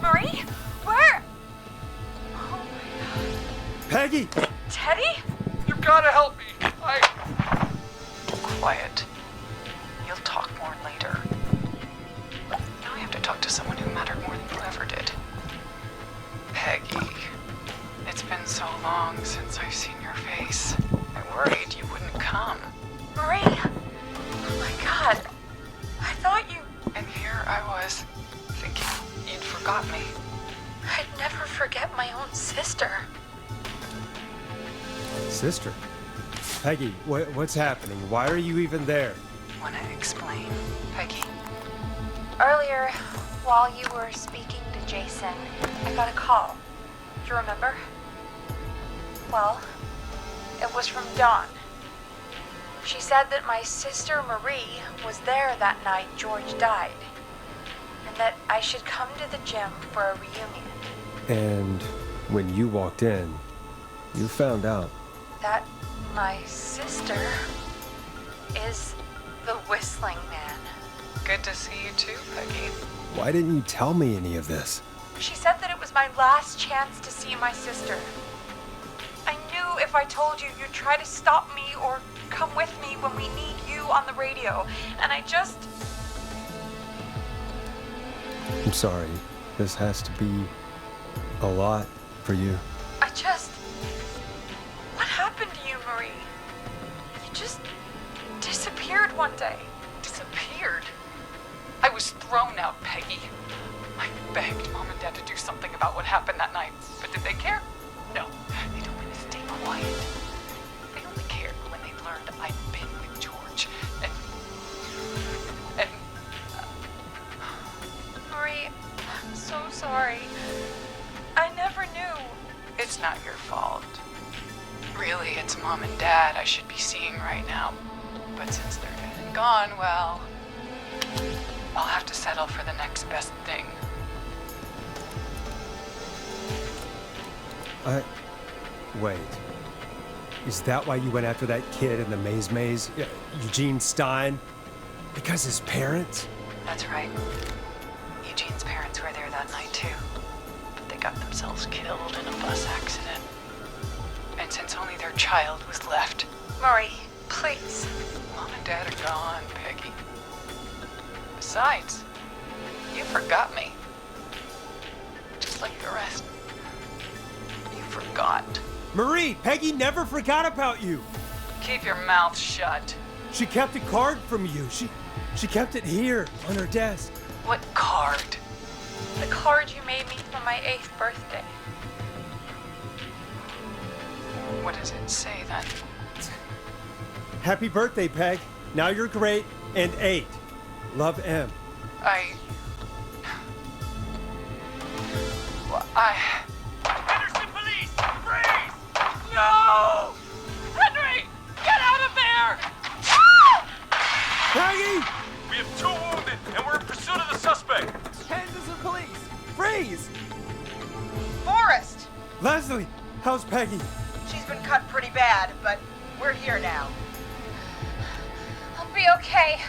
S6: Marie? Where? Oh my god.
S2: Peggy!
S6: Teddy?
S8: You gotta help me.
S3: Quiet. You'll talk more later. Now I have to talk to someone who mattered more than you ever did. Peggy. It's been so long since I've seen your face. I worried you wouldn't come.
S6: Marie? Oh my god. I thought you...
S3: And here I was, thinking you'd forgot me.
S6: I'd never forget my own sister.
S2: Sister? Peggy, what's happening? Why are you even there?
S3: Wanna explain, Peggy?
S6: Earlier, while you were speaking to Jason, I got a call. Do you remember? Well, it was from Dawn. She said that my sister Marie was there that night George died, and that I should come to the gym for a reunion.
S2: And when you walked in, you found out.
S6: That my sister is the Whistling Man.
S3: Good to see you too, Peggy.
S2: Why didn't you tell me any of this?
S6: She said that it was my last chance to see my sister. I knew if I told you, you'd try to stop me or come with me when we need you on the radio. And I just...
S2: I'm sorry. This has to be a lot for you.
S6: What happened to you, Marie? You just disappeared one day.
S3: Disappeared? I was thrown out, Peggy. I begged Mom and Dad to do something about what happened that night, but did they care? No. They told me to stay quiet. They only cared when they learned I'd been with George. And
S6: Marie, I'm so sorry. I never knew.
S3: it's not your fault. Really, it's Mom and Dad I should be seeing right now. But since they're dead and gone, well, I'll have to settle for the next best thing.
S2: Wait. Is that why you went after that kid in the maze? Eugene Stein? Because his parents?
S3: That's right. Eugene's parents were there that night too. But they got themselves killed in a bus accident. And since only their child was left...
S6: Murray, please.
S3: Mom and Dad are gone, Peggy. Besides, you forgot me. Just like the rest. You forgot.
S9: Marie, Peggy never forgot about you.
S3: Keep your mouth shut.
S9: She kept a card from you. She kept it here on her desk.
S3: What card?
S1: The card you made me for my 8th birthday.
S3: What does it say then?
S9: Happy birthday, Peg. Now you're great and 8. Love, M.
S4: Henderson police! Freeze! No! Henry! Get out of there!
S9: Peggy!
S4: We have 2 wounded, and we're in pursuit of the suspect.
S9: Henderson police! Freeze!
S6: Forrest!
S9: Leslie, how's Peggy?
S6: She's been cut pretty bad, but we're here now.
S1: I'll be okay.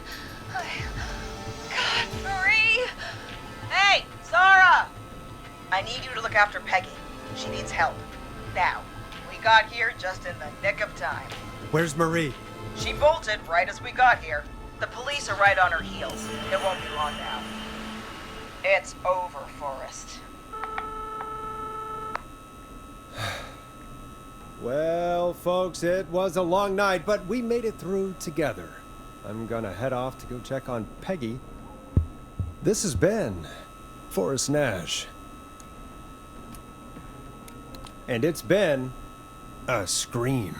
S1: God, Marie!
S6: Hey, Zara! I need you to look after Peggy. She needs help. Now, we got here just in the nick of time.
S9: Where's Marie?
S6: She bolted right as we got here. The police are right on her heels. It won't be long now. It's over, Forrest.
S2: Well, folks, it was a long night, but we made it through together. I'm gonna head off to go check on Peggy. This has been Forest Nash. And it's been a scream.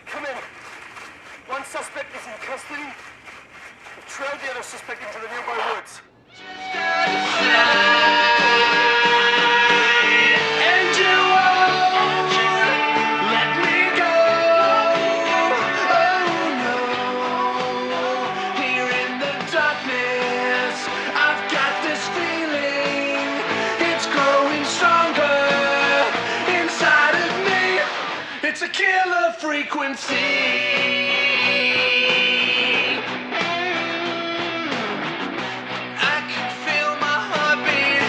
S4: Come in. One suspect is in custody. We've trailed the other suspect into the nearby woods.
S8: It's a killer frequency. I can feel my heartbeat,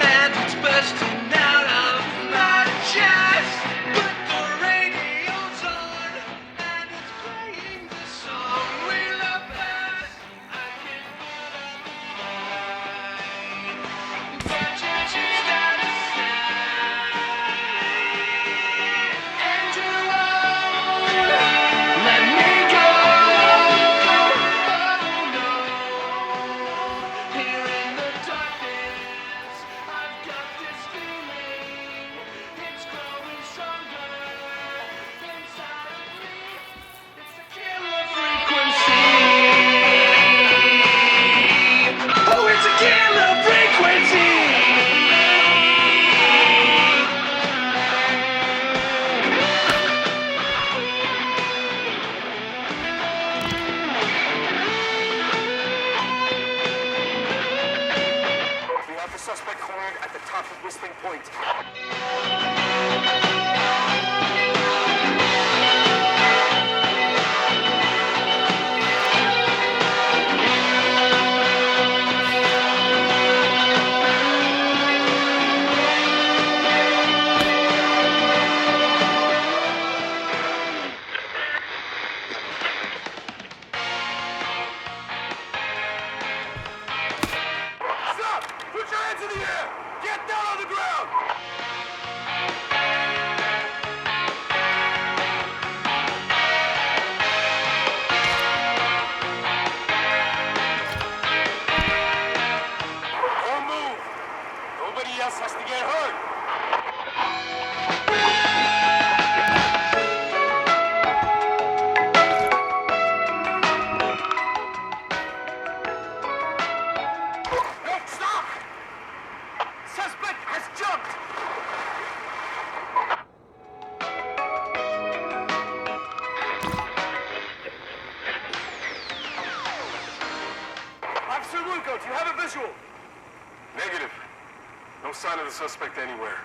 S8: and it's bursting out of my chest. But the radio's on, and it's playing the song we love best. I can hear the line, but you're just out of sight.
S4: Suspect cornered at the top of Whistling Point. Stop! Put your hands in the air! Get down on the ground!
S10: Officer Lugo, do you have a visual?
S7: Negative. No sign of the suspect anywhere.